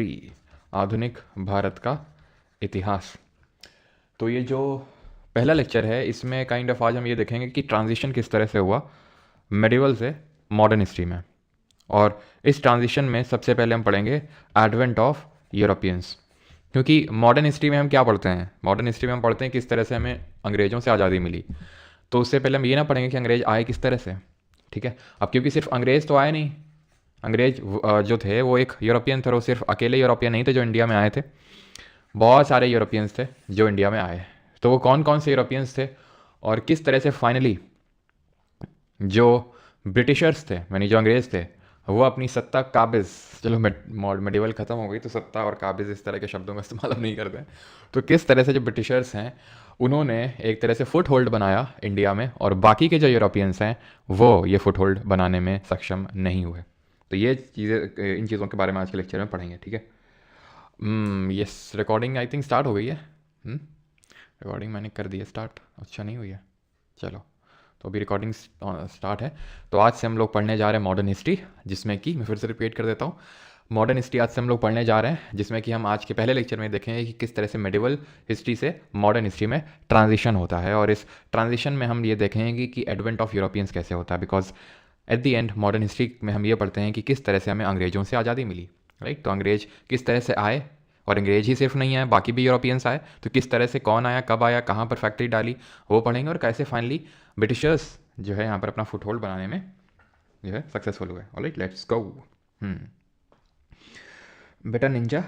History, आधुनिक भारत का इतिहास। तो ये जो पहला लेक्चर है इसमें काइंड ऑफ आज हम ये देखेंगे कि ट्रांजिशन किस तरह से हुआ मेडिवल से मॉडर्न हिस्ट्री में। और इस ट्रांजिशन में सबसे पहले हम पढ़ेंगे एडवेंट ऑफ यूरोपियंस, क्योंकि मॉडर्न हिस्ट्री में हम क्या पढ़ते हैं, मॉडर्न हिस्ट्री में हम पढ़ते हैं किस तरह से हमें अंग्रेज़ों से आज़ादी मिली। तो उससे पहले हम ये ना पढ़ेंगे कि अंग्रेज़ आए किस तरह से, ठीक है। अब क्योंकि सिर्फ अंग्रेज़ तो आए नहीं, अंग्रेज जो थे वो एक यूरोपियन थे, वो सिर्फ अकेले यूरोपियन नहीं थे जो इंडिया में आए थे, बहुत सारे यूरोपियंस थे जो इंडिया में आए। तो वो कौन कौन से यूरोपियंस थे और किस तरह से फाइनली जो ब्रिटिशर्स थे यानी जो अंग्रेज़ थे वो अपनी सत्ता काबिज़, चलो मेडिवल ख़त्म हो गई तो सत्ता और काबिज़ इस तरह के शब्दों का इस्तेमाल हम नहीं करते हैं। तो किस तरह से जो ब्रिटिशर्स हैं उन्होंने एक तरह से फुट होल्ड बनाया इंडिया में, और बाकी के जो यूरोपियंस हैं वो ये फुट होल्ड बनाने में सक्षम नहीं हुए। तो ये चीज़ें, इन चीज़ों के बारे में आज के लेक्चर में पढ़ेंगे, ठीक है। Yes, recording I think start हो गई है। रिकॉर्डिंग मैंने कर दी है स्टार्ट, अच्छा नहीं हुई है, चलो। तो अभी रिकॉर्डिंग स्टार्ट है। तो आज से हम लोग पढ़ने जा रहे हैं मॉडर्न हिस्ट्री, जिसमें कि मैं फिर से रिपीट कर देता हूँ, मॉडर्न हिस्ट्री आज से हम लोग पढ़ने जा रहे हैं, जिसमें कि हम आज के पहले लेक्चर में देखेंगे कि किस तरह से मेडिवल हिस्ट्री से मॉडर्न हिस्ट्री में ट्रांजिशन होता है। और इस ट्रांजिशन में हम ये देखेंगे कि एडवेंट ऑफ यूरोपियंस कैसे होता है, because at the end modern history में हम ये पढ़ते हैं कि किस तरह से हमें अंग्रेज़ों से आज़ादी मिली, राइट। तो अंग्रेज किस तरह से आए, और अंग्रेज ही सिर्फ नहीं आए, बाकी भी यूरोपियंस आए। तो किस तरह से कौन आया, कब आया, कहाँ पर फैक्ट्री डाली, वो पढ़ेंगे। और कैसे फाइनली ब्रिटिशर्स जो है यहाँ पर अपना फुट होल्ड बनाने में जो है सक्सेसफुल हुए। Alright, let's go. बेटा निंजा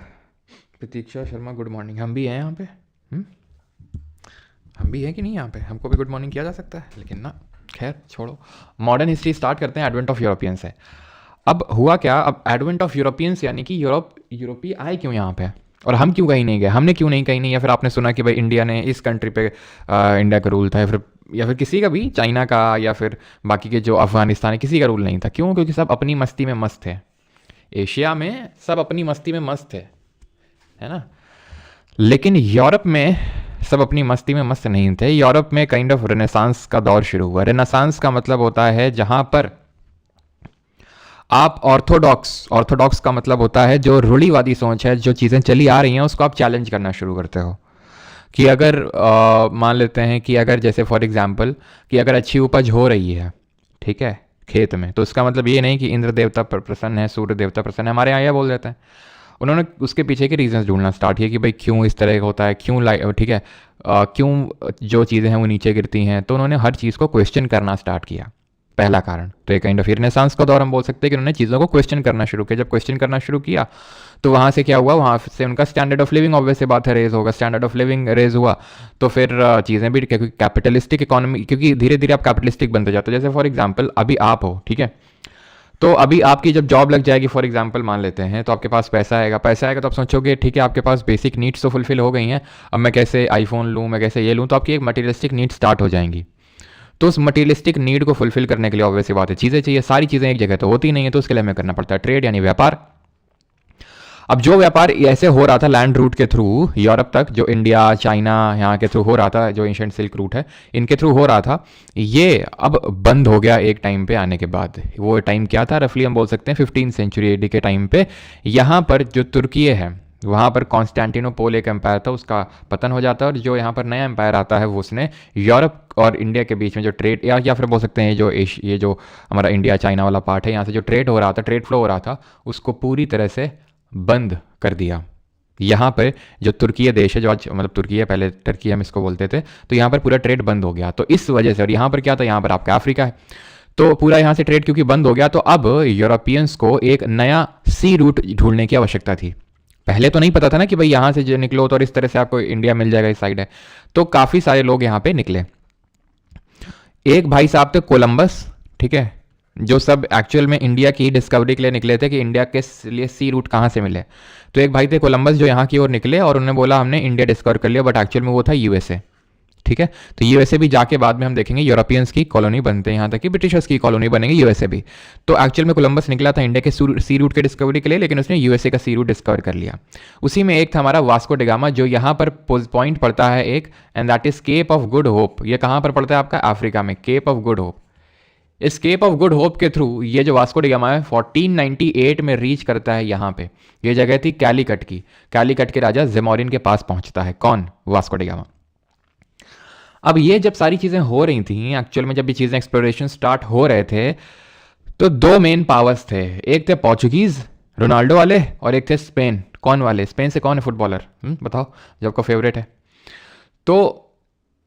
प्रतीक्षा शर्मा, गुड मॉर्निंग। हम भी हैं यहाँ पे, हम भी हैं कि नहीं यहाँ पे, हमको भी गुड मॉर्निंग किया जा सकता है, लेकिन ना खैर छोड़ो। मॉडर्न हिस्ट्री स्टार्ट करते हैं, एडवेंट ऑफ यूरोपियंस है। अब हुआ क्या, अब एडवेंट ऑफ यूरोपियंस यानी कि यूरोपीय आए क्यों यहाँ पे, और हम क्यों कहीं नहीं गए, हमने क्यों नहीं कहीं नहीं, या फिर आपने सुना कि भाई इंडिया ने इस कंट्री पे इंडिया का रूल था, या फिर किसी का भी, चाइना का या फिर बाकी के जो अफगानिस्तान है, किसी का रूल नहीं था। क्यों? क्योंकि सब अपनी मस्ती में मस्त थे। एशिया में सब अपनी मस्ती में मस्त थे, है ना। लेकिन यूरोप में सब अपनी मस्ती में मस्त नहीं थे। यूरोप में काइंड ऑफ रेनेसांस का दौर शुरू हुआ। रेनेसांस का मतलब होता है जहां पर आप ऑर्थोडॉक्स का मतलब होता है जो रूढ़िवादी सोच है, जो चीज़ें चली आ रही हैं उसको आप चैलेंज करना शुरू करते हो। कि अगर मान लेते हैं कि अगर जैसे फॉर एग्जांपल कि अगर अच्छी उपज हो रही है, ठीक है, खेत में, तो इसका मतलब ये नहीं कि इंद्र देवता प्रसन्न है, सूर्य देवता प्रसन्न है। हमारे यहाँ यह बोल देते हैं। उन्होंने उसके पीछे के रीजंस ढूंढना स्टार्ट किया कि भाई क्यों इस तरह का होता है, क्यों ठीक है, क्यों जो चीज़ें हैं वो नीचे गिरती हैं। तो उन्होंने हर चीज़ को क्वेश्चन करना स्टार्ट किया, पहला कारण। तो एक काइंड ऑफ रिनेसांस का दौर हम बोल सकते हैं कि उन्होंने चीज़ों को क्वेश्चन करना शुरू किया। जब क्वेश्चन करना शुरू किया तो वहाँ से क्या हुआ, वहाँ से उनका स्टैंडर्ड ऑफ लिविंग ऑब्वियस से बात है रेज होगा, स्टैंडर्ड ऑफ लिविंग रेज हुआ। तो फिर चीज़ें भी, क्योंकि कैपिटलिस्टिक इकोनॉमी, क्योंकि धीरे धीरे आप कैपिटलिस्टिक बनते जाते हो। जैसे फॉर एग्जाम्पल अभी आप हो, ठीक है, तो अभी आपकी जब जॉब लग जाएगी फॉर एग्जांपल मान लेते हैं, तो आपके पास पैसा आएगा तो आप सोचोगे ठीक है आपके पास बेसिक नीड्स तो फुलफिल हो गई हैं, अब मैं कैसे आईफोन लूँ, मैं कैसे ये लूँ। तो आपकी एक मटेरियलिस्टिक नीड स्टार्ट हो जाएंगी। तो उस मटेरियलिस्टिक नीड को फुलफिल करने के लिए ऑब्वियस सी बात है चीज़ें चाहिए, सारी चीज़ें एक जगह तो होती नहीं है, तो उसके लिए हमें करना पड़ता है ट्रेड यानी व्यापार। अब जो व्यापार ऐसे हो रहा था लैंड रूट के थ्रू यूरोप तक, जो इंडिया चाइना यहाँ के थ्रू हो रहा था, जो एंशिएंट सिल्क रूट है इनके थ्रू हो रहा था, ये अब बंद हो गया एक टाइम पे आने के बाद। वो टाइम क्या था, रफली हम बोल सकते हैं 15वीं सेंचुरी एडी के टाइम पे। यहाँ पर जो तुर्की है वहाँ पर कॉन्स्टेंटिनोपोल एक एम्पायर था, उसका पतन हो जाता है, और जो यहाँ पर नया एम्पायर आता है वो उसने यूरोप और इंडिया के बीच में जो ट्रेड, या फिर बोल सकते हैं ये जो हमारा इंडिया चाइना वाला पार्ट है, यहाँ से जो ट्रेड हो रहा था, ट्रेड फ्लो हो रहा था, उसको पूरी तरह से बंद कर दिया। यहाँ पर जो तुर्की देश है, जो आज मतलब तुर्की है, पहले टर्की हम इसको बोलते थे, तो यहाँ पर पूरा ट्रेड बंद हो गया। तो इस वजह से, और यहाँ पर क्या था, यहाँ पर आपका अफ्रीका है, तो पूरा यहाँ से ट्रेड क्योंकि बंद हो गया, तो अब यूरोपियंस को एक नया सी रूट ढूंढने की आवश्यकता थी। पहले तो नहीं पता था ना कि भाई यहाँ से जो निकलो तो और इस तरह से आपको इंडिया मिल जाएगा, इस साइड है। तो काफ़ी सारे लोग यहाँ पे निकले। एक भाई साहब थे कोलंबस, ठीक है, जो सब एक्चुअल में इंडिया की डिस्कवरी के लिए निकले थे कि इंडिया के लिए सी रूट कहाँ से मिले। तो एक भाई थे कोलंबस जो यहाँ की ओर निकले और उन्होंने बोला हमने इंडिया डिस्कवर कर लिया, बट एक्चुअल में वो था यूएसए, ठीक है। तो यूएसए भी जाके बाद में हम देखेंगे यूरोपियंस की कॉलोनी बनते हैं, यहाँ तक कि ब्रिटिशर्स की कॉलोनी बनेंगे यूएसए भी। तो एक्चुअल में कोलंबस निकला था इंडिया के सी रूट के डिस्कवरी के लिए, लेकिन उसने यूएसए का सी रूट डिस्कवर कर लिया। उसी में एक था हमारा वास्को डिगामा, जो यहाँ पर पॉइंट पड़ता है एक, and that is Cape of Good Hope. ये कहाँ पर पड़ता है आपका, अफ्रीका में, केप ऑफ गुड होप। इस केप ऑफ गुड होप के थ्रू ये जो वास्को डी गामा है 1498 में रीच करता है यहाँ पे। ये जगह थी कैलीकट की, कैलीकट के राजा जेमोरिन के पास पहुंचता है कौन, वास्को डी गामा। अब ये जब सारी चीज़ें हो रही थी एक्चुअल में, जब ये चीज़ें एक्सप्लोरेशन स्टार्ट हो रहे थे, तो दो मेन पावर्स थे, एक थे पोर्चुगीज रोनाल्डो वाले और एक थे स्पेन। कौन वाले? स्पेन से कौन है फुटबॉलर बताओ जो आपका फेवरेट है? तो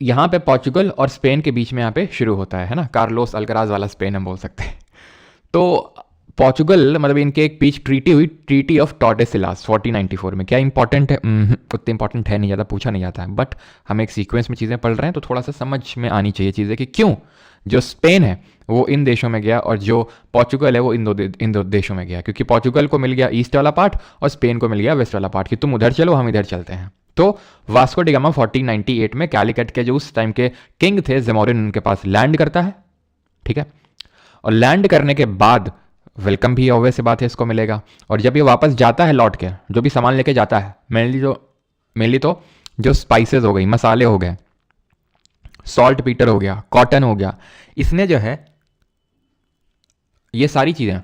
यहाँ पे पोर्चुगल और स्पेन के बीच में यहाँ पे शुरू होता है ना, कार्लोस अल्कराज वाला स्पेन हम बोल सकते हैं। तो पोर्चुगल मतलब इनके एक बीच ट्रीटी हुई, ट्रीटी ऑफ टॉर्डेसिलास 1494 में। क्या इंपॉर्टेंट है? उतना इंपॉर्टेंट है नहीं, ज़्यादा पूछा नहीं जाता है, बट हम एक सीक्वेंस में चीज़ें पढ़ रहे हैं तो थोड़ा सा समझ में आनी चाहिए चीज़ें कि क्यों जो स्पेन है वो इन देशों में गया और जो पोर्चुगल है वो इन दो देशों में गया, क्योंकि पोर्चुगल को मिल गया ईस्ट वाला पार्ट और स्पेन को मिल गया वेस्ट वाला पार्ट, कि तुम उधर चलो हम इधर चलते हैं। तो वास्को डी गामा 1498 में कैलीकट के जो उस टाइम के किंग थे जेमोरिन, उनके पास लैंड करता है, ठीक है। और लैंड करने के बाद वेलकम भी ऑब्वियस बात है इसको मिलेगा, और जब ये वापस जाता है लौट के, जो भी सामान लेके जाता है, मेनली तो जो स्पाइसेस हो गई, मसाले हो गए, सॉल्ट पीटर हो गया, कॉटन हो गया, इसने जो है ये सारी चीज़ें,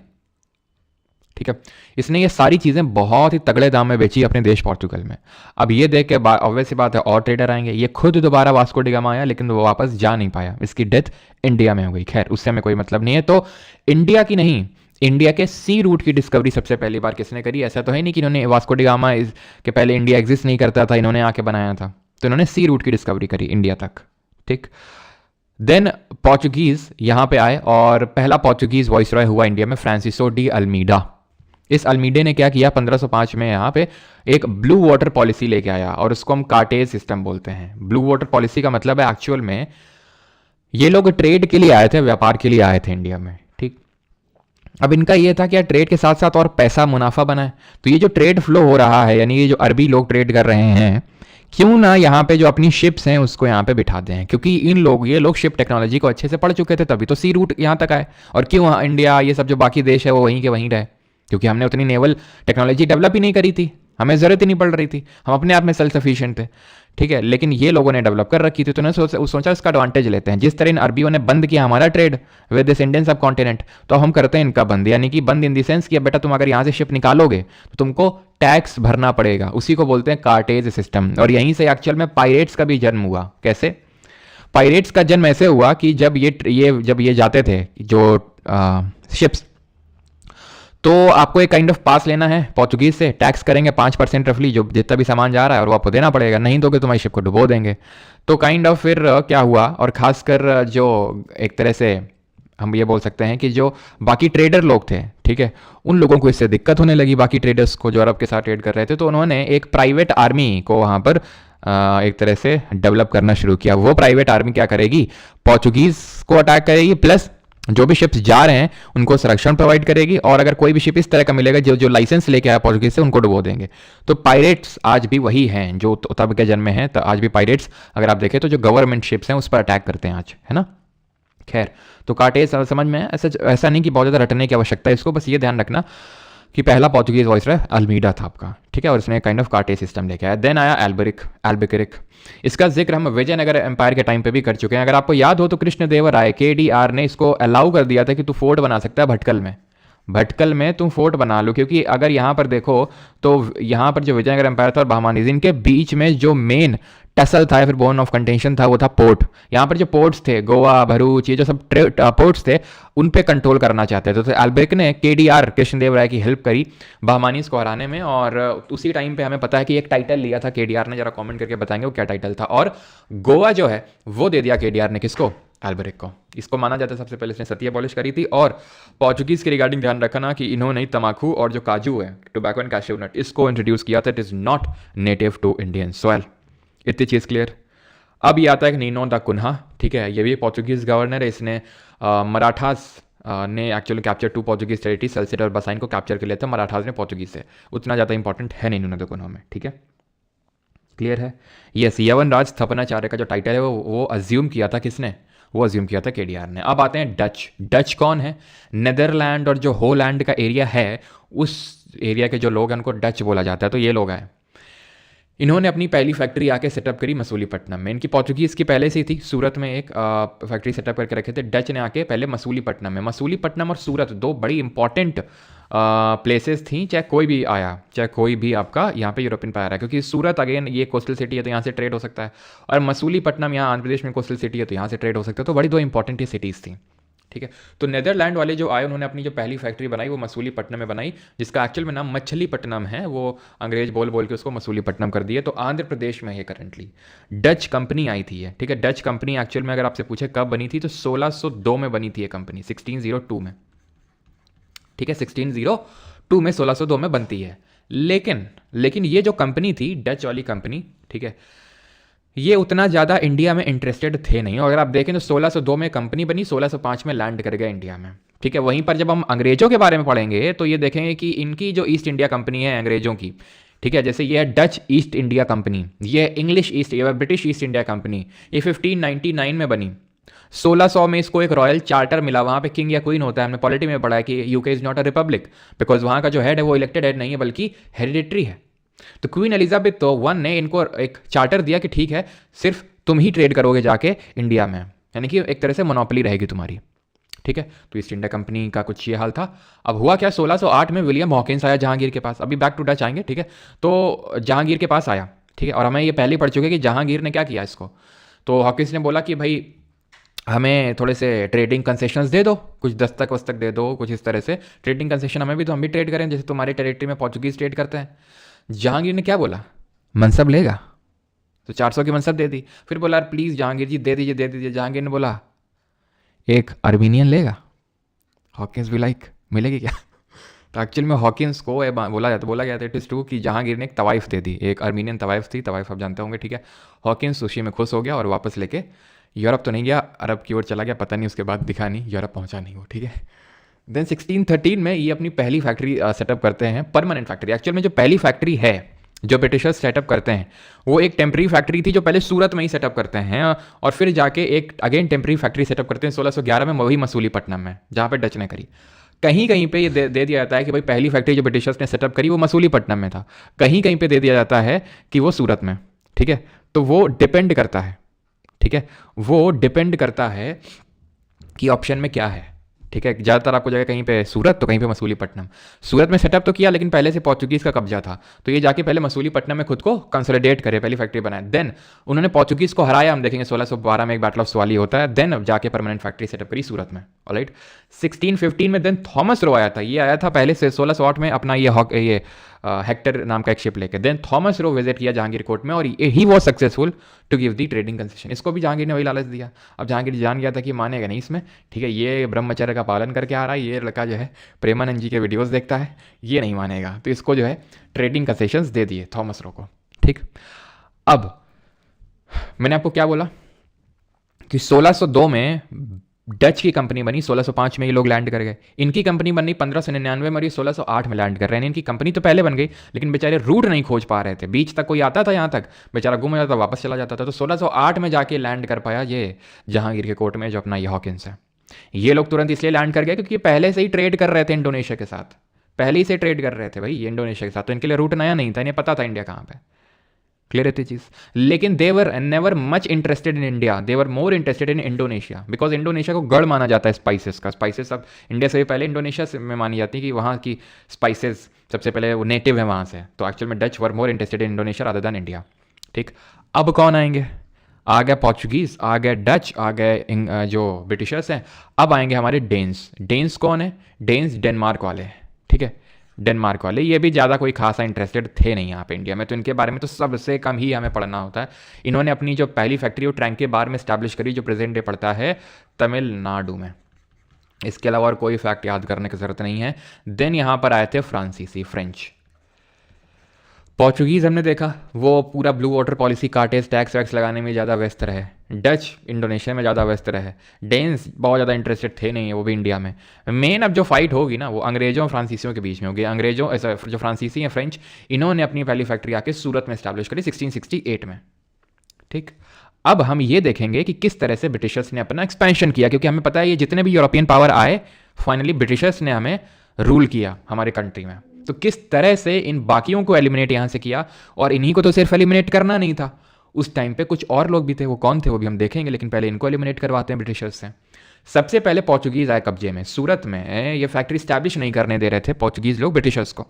ठीक है, इसने ये सारी चीज़ें बहुत ही तगड़े दाम में बेची अपने देश पोर्चुगल में। अब ये देख के ऑब्वियस सी बात है और ट्रेडर आएंगे। ये खुद दोबारा वास्को डी गामा आया लेकिन वो वापस जा नहीं पाया, इसकी डेथ इंडिया में हो गई। खैर उससे हमें कोई मतलब नहीं है। तो इंडिया की नहीं, इंडिया के सी रूट की डिस्कवरी सबसे पहली बार किसने करी? ऐसा तो है नहीं कि इन्होंने वास्को डी गामा के पहले इंडिया एग्जिस्ट नहीं करता था, इन्होंने आके बनाया था। तो इन्होंने सी रूट की डिस्कवरी करी इंडिया तक, ठीक। देन पोर्चुगीज यहाँ पे आए और पहला पोर्चुगीज वॉइसरॉय हुआ इंडिया में फ्रांसिसो डी अल्मीडा। इस अल्मीडे ने क्या किया, 1505 में यहाँ पे एक ब्लू वाटर पॉलिसी लेके आया और उसको हम कार्टेज सिस्टम बोलते हैं। ब्लू वाटर पॉलिसी का मतलब है एक्चुअल में ये लोग ट्रेड के लिए आए थे, व्यापार के लिए आए थे इंडिया में, ठीक। अब इनका ये था कि यार ट्रेड के साथ साथ और पैसा मुनाफा बनाए, तो ये जो ट्रेड फ्लो हो रहा है, यानी ये जो अरबी लोग ट्रेड कर रहे हैं, क्यों ना यहाँ पे जो अपनी शिप्स हैं उसको यहाँ पे बिठा दें, क्योंकि ये लोग शिप टेक्नोलॉजी को अच्छे से पढ़ चुके थे, तभी तो सी रूट यहाँ तक आए। और क्यों इंडिया ये सब जो बाकी देश है वो वहीं के वहीं रहे, क्योंकि हमने उतनी नेवल टेक्नोलॉजी डेवलप ही नहीं करी थी, हमें ज़रूरत ही नहीं पड़ रही थी, हम अपने आप में सेल्फ सफिशिएंट थे, ठीक है। लेकिन ये लोगों ने डेवलप कर रखी थी, तो उन्होंने सोचा इसका एडवांटेज लेते हैं। जिस तरह इन अरबियों ने बंद किया हमारा ट्रेड विद दिस इंडियन सब कॉन्टिनेंट, तो हम करते हैं इनका बंद, यानी कि बंद इन दी सेंस कि बेटा तुम अगर यहाँ से शिप निकालोगे तो तुमको टैक्स भरना पड़ेगा। उसी को बोलते हैं कार्टेज सिस्टम। और यहीं से एक्चुअल में पायरेट्स का भी जन्म हुआ। कैसे? पायरेट्स का जन्म ऐसे हुआ कि जब ये जाते थे जो शिप्स, तो आपको एक काइंड ऑफ पास लेना है पोर्चुगीज से, टैक्स करेंगे 5% रफली, जो जितना भी सामान जा रहा है, और वो आपको देना पड़ेगा, नहीं दोगे तुम्हारी शिप को डुबो देंगे। तो काइंड ऑफ फिर क्या हुआ, और खासकर जो एक तरह से हम ये बोल सकते हैं कि जो बाकी ट्रेडर लोग थे, ठीक है, उन लोगों को इससे दिक्कत होने लगी, बाकी ट्रेडर्स को जो अरब के साथ ट्रेड कर रहे थे। तो उन्होंने एक प्राइवेट आर्मी को वहाँ पर एक तरह से डेवलप करना शुरू किया। वो प्राइवेट आर्मी क्या करेगी, पोर्चुगीज को अटैक करेगी, प्लस जो भी शिप्स जा रहे हैं उनको संरक्षण प्रोवाइड करेगी, और अगर कोई भी शिप इस तरह का मिलेगा जो लाइसेंस लेके आया पोर्चुगीज से, उनको डुबो देंगे। तो पायरेट्स आज भी वही हैं जो तब के जन्म में हैं। तो आज भी पायरेट्स अगर आप देखें तो जो गवर्नमेंट शिप्स हैं उस पर अटैक करते हैं आज, है ना। खैर, तो कार्टेज समझ में ऐसा नहीं कि बहुत ज़्यादा रटने की आवश्यकता है इसको, बस ये ध्यान रखना कि पहला पोर्चुगीज वॉइसरॉय अल्मीडा था आपका, ठीक है, और इसने काइंड ऑफ कार्टेज सिस्टम लेके आया। देन आया एल्बुकरिक। इसका जिक्र हम विजयनगर एम्पायर के टाइम पे भी कर चुके हैं। अगर आपको याद हो तो कृष्णदेवराय KDR ने इसको अलाउ कर दिया था कि तू फोर्ट बना सकता है भटकल में तुम फोर्ट बना लो, क्योंकि अगर यहाँ पर देखो तो यहाँ पर जो विजयनगर एम्पायर था और बहमानीज, इनके बीच में जो मेन टसल था या फिर बोन ऑफ कंटेंशन था वो था पोर्ट। यहाँ पर जो पोर्ट्स थे, गोवा, भरूच, ये जो सब पोर्ट्स थे, उन पे कंट्रोल करना चाहते थे। तो एल्बुकरिक ने KDR कृष्णदेवराय की हेल्प करी बहमानीज को हराने में, और उसी टाइम पे हमें पता है कि एक टाइटल लिया था KDR ने, जरा कमेंट करके बताएंगे वो क्या टाइटल था। और गोवा जो है वो दे दिया KDR ने किसको, एल्बुकरिक को। इसको माना जाता है सबसे पहले इसने सती अबॉलिश करी थी। और पोर्चुगीज के रिगार्डिंग ध्यान रखना कि इन्होंने तमाकू और जो काजू है, टोबैको एंड कैश्यू नट, इसको इंट्रोड्यूस किया था। It is not native to Indian soil. इतनी चीज़ क्लियर। अब ये आता है नीनो द कुन्हा, ठीक है, ये भी पोर्चुगीज गवर्नर है। इसने मराठास ने एक्चुअली कैप्चर 2 पोर्चुगीज टेरिटरी, सल्सिट और बसाइन को कैप्चर कर लिया था मराठास ने पोर्चुगीज से। उतना ज़्यादा इंपॉर्टेंट है नहीं नीनो द कुन्हा में, ठीक है, क्लियर है। यस, यवन राज स्थापनाचार्य का जो टाइटल है वो अज्यूम किया था किसने, वो अज्यूम किया था KDR ने। अब आते हैं डच कौन है? नेदरलैंड और जो होलैंड का एरिया है, उस एरिया के जो लोग हैं उनको डच बोला जाता है। तो ये लोग आए, इन्होंने अपनी पहली फैक्ट्री आके सेटअप करी मसूलीपट्टनम में। इनकी पोर्चुगीज़ की पहले से ही थी, सूरत में एक फैक्ट्री सेटअप करके रखे थे। डच ने आके पहले मसूलीपट्टनम में, मसूलीपट्टनम और सूरत दो बड़ी इंपॉर्टेंट प्लेसेस थी, चाहे कोई भी आया, चाहे कोई भी आपका यहाँ पे यूरोपियन पाया रहा है, क्योंकि सूरत अगेन ये कोस्टल सिटी है तो यहाँ से ट्रेड हो सकता है, और मसूलीपट्टनम यहाँ आंध्र प्रदेश में कोस्टल सिटी है तो यहाँ से ट्रेड हो सकता है। तो बड़ी दो इंपॉर्टेंट ये सिटीज़ थी, ठीक है। तो नेदरलैंड वाले जो आए उन्होंने अपनी जो पहली फैक्ट्री बनाई वो मसूलीपट्टनम में बनाई, जिसका एक्चुअल में नाम मछलीपट्टनम है, वो अंग्रेज बोल बोल के उसको मसूलीपट्टनम कर दिए। तो आंध्र प्रदेश में है करंटली। डच कंपनी आई थी ये, ठीक है। डच कंपनी एक्चुअल में अगर आपसे पूछे कब बनी थी तो 1602 में बनी थी ये कंपनी, 1602 में, ठीक है। 1602 में, 1602 में बनती है। लेकिन ये जो कंपनी थी डच वाली कंपनी, ठीक है, ये उतना ज़्यादा इंडिया में इंटरेस्टेड थे नहीं। और अगर आप देखें तो 1602 में कंपनी बनी, 1605 में लैंड कर गया इंडिया में, ठीक है। वहीं पर जब हम अंग्रेजों के बारे में पढ़ेंगे तो ये देखेंगे कि इनकी जो ईस्ट इंडिया कंपनी है अंग्रेजों की, ठीक है, जैसे ये है डच ईस्ट इंडिया कंपनी, ये इंग्लिश ईस्ट, ये ब्रिटिश ईस्ट इंडिया कंपनी, ये 1599 में बनी। 1600 में इसको एक रॉयल चार्टर मिला, वहाँ पे किंग या क्वीन होता है, हमने पॉलिटी में पढ़ा है कि UK is not a republic, because वहाँ का जो हेड है वो इलेक्टेड हेड नहीं है बल्कि हेरिडिटरी है। तो क्वीन एलिजाबेथ तो वन ने इनको एक चार्टर दिया कि ठीक है सिर्फ तुम ही ट्रेड करोगे जाके इंडिया में, यानी कि एक तरह से मोनोपोली रहेगी तुम्हारी, ठीक है। तो ईस्ट इंडिया कंपनी का कुछ ये हाल था। अब हुआ क्या, 1608 में विलियम हॉकिंस आया जहांगीर के पास, अभी बैक टू डच आएंगे, ठीक है। तो जहांगीर के पास आया, ठीक है, और हमें ये पहले पढ़ चुके कि जहांगीर ने क्या किया इसको। तो हॉकिंस ने बोला कि भाई हमें थोड़े से ट्रेडिंग कंसेशंस दे दो, कुछ दस्तक वस्तक दे दो, कुछ इस तरह से ट्रेडिंग कंसेशन हमें भी, तो हम भी ट्रेड करें जैसे तुम्हारे टेरिटरी में पोर्चुगीज ट्रेड करते हैं। जहांगीर ने क्या बोला, मनसब लेगा, तो 400 की मनसब दे दी। फिर बोला प्लीज़ जहांगीर जी दे दीजिए दे दीजिए। जहांगीर ने बोला एक अर्मीनियन लेगा। हॉकिंस भी लाइक मिलेगी क्या। तो एक्चुअल में हॉकिंस को बोला गया था, इट इज़ ट्रू, कि जहांगीर ने एक तवाइफ दे दी, एक अर्मीनियन तवाइफ थी, तवाइफ आप जानते होंगे, ठीक है। हॉकिंस उसी में खुश हो गया और वापस लेके यूरोप तो नहीं गया, अरब की ओर चला गया, पता नहीं उसके बाद दिखा नहीं, यूरोप पहुंचा नहीं वो, ठीक है। देन 1613 में ये अपनी पहली फैक्ट्री सेटअप करते हैं, परमानेंट फैक्ट्री। एक्चुअल में जो पहली फैक्ट्री है जो ब्रिटिशर्स सेटअप करते हैं वो एक टेम्पररी फैक्ट्री थी जो पहले सूरत में ही सेटअप करते हैं, और फिर जाके एक अगेन टेम्पररी फैक्ट्री सेटअप करते हैं 1611 में, वही मसूलीपट्टनम में जहाँ पे डच ने करी। कहीं कहीं पे ये दे दिया जाता है कि भाई पहली फैक्ट्री जो ब्रिटिशर्स ने सेटअप करी वो मसूलीपट्टनम में था, कहीं कहीं पे दे दिया जाता है कि वो सूरत में, ठीक है। तो वो डिपेंड करता है, ठीक है, वो डिपेंड करता है कि ऑप्शन में क्या है, ठीक है। ज़्यादातर आपको जगह कहीं पे सूरत तो कहीं पे मसूलीपट्टनम। सूरत में सेटअप तो किया लेकिन पहले से पोर्चुगीज़ का कब्जा था, तो ये जाके पहले मसूलीपट्टनम में खुद को कंसोलिडेट करे, पहली फैक्ट्री बनाए। देन उन्होंने पोर्चुगीज़ को हराया, हम देखेंगे 1612 में एक बैटल ऑफ स्वाली होता है, देन जाके परमानेंट फैक्ट्री सेटअप करी सूरत में, ऑलराइट। 1615 में देन थॉमस रो आया था, ये आया था पहले से 1608 में अपना ये हेक्टर नाम का एक शिप लेके। देन थॉमस रो विजिट किया जहांगीर कोर्ट में और he was successful to give the trading concession. इसको भी जहांगीर ने वही लालच दिया। अब जहांगीर जान गया था कि मानेगा नहीं इसमें, ठीक है, ये ब्रह्मचर्य का पालन करके आ रहा है, ये लड़का जो है प्रेमानंद जी के वीडियोस देखता है, ये नहीं मानेगा, तो इसको जो है ट्रेडिंग कंसेशंस दे दिए थॉमस रो को, ठीक। अब मैंने आपको क्या बोला कि 1602 में डच की कंपनी बनी, 1605 में ये लोग लैंड कर गए। इनकी कंपनी बनी 1599 में और ये 1608 में लैंड कर रहे हैं। इनकी कंपनी तो पहले बन गई लेकिन बेचारे रूट नहीं खोज पा रहे थे, बीच तक कोई आता था, यहाँ तक बेचारा गुम हो जाता, वापस चला जाता था। तो 1608 में जाके लैंड कर पाया ये जहांगीर के कोर्ट में जो अपना ये हॉकिंस है। ये लोग तुरंत इसलिए लैंड कर गए क्योंकि पहले से ही ट्रेड कर रहे थे इंडोनेशिया के साथ, पहले ही से ट्रेड कर रहे थे भाई ये इंडोनेशिया के साथ, तो इनके लिए रूट नया नहीं था, इन्हें पता था इंडिया कहाँ पे, क्लियर रहती चीज़। लेकिन they were never much interested in India, they were more interested in Indonesia, because Indonesia को गढ़ माना जाता है स्पाइसेस का। स्पाइसेस अब इंडिया से भी पहले इंडोनेशिया में मानी जाती है कि वहाँ की स्पाइसेस सबसे पहले वो नेटिव है वहाँ से। तो एक्चुअल में Dutch were more interested in Indonesia rather than India, ठीक। अब कौन आएंगे, आ गए पोर्चुगीज़, आ गए डच, आ गए जो ब्रिटिशर्स हैं। अब आएंगे हमारे डेन्स। डेन्स कौन है, डेन्स डेनमार्क वाले, ठीक है, डेनमार्क वाले। ये भी ज़्यादा कोई खासा इंटरेस्टेड थे नहीं यहाँ पे इंडिया में, तो इनके बारे में तो सबसे कम ही हमें पढ़ना होता है। इन्होंने अपनी जो पहली फैक्ट्री वो ट्रैंके बार में स्टैब्लिश करी, जो प्रेजेंट डे पड़ता है तमिलनाडु में। इसके अलावा और कोई फैक्ट याद करने की ज़रूरत नहीं है। देन यहाँ पर आए थे फ्रांसीसी, फ्रेंच। पोर्चुगीज़ हमने देखा वो पूरा ब्लू वाटर पॉलिसी, कार्टेज टैक्स वैक्स लगाने में ज़्यादा व्यस्त रहे। डच इंडोनेशिया में ज़्यादा व्यस्त रहे। डेन्स बहुत ज़्यादा इंटरेस्टेड थे नहीं, वो भी इंडिया में। मेन अब जो फाइट होगी ना वो अंग्रेज़ों और फ्रांसीसियों के बीच में होगी। अंग्रेज़ों ऐसा जो फ्रांसीसी हैं फ्रेंच, इन्होंने अपनी पहली फैक्ट्री आके सूरत में इस्टेब्लिश करी 1668 में, ठीक। अब हम ये देखेंगे कि किस तरह से ब्रिटिशर्स ने अपना एक्सपेंशन किया, क्योंकि हमें पता है ये जितने भी यूरोपियन पावर आए फाइनली ब्रिटिशर्स ने हमें रूल किया हमारे कंट्री में। तो किस तरह से इन बाकियों को एलिमिनेट यहाँ से किया, और इन्हीं को तो सिर्फ एलिमिनेट करना नहीं था, उस टाइम पे कुछ और लोग भी थे, वो कौन थे वो भी हम देखेंगे, लेकिन पहले इनको एलिमिनेट करवाते हैं ब्रिटिशर्स से। सबसे पहले पोर्चुगीज आए कब्जे में, सूरत में ये फैक्ट्री स्टैब्लिश नहीं करने दे रहे थे पोर्चुगीज लोग ब्रिटिशर्स को।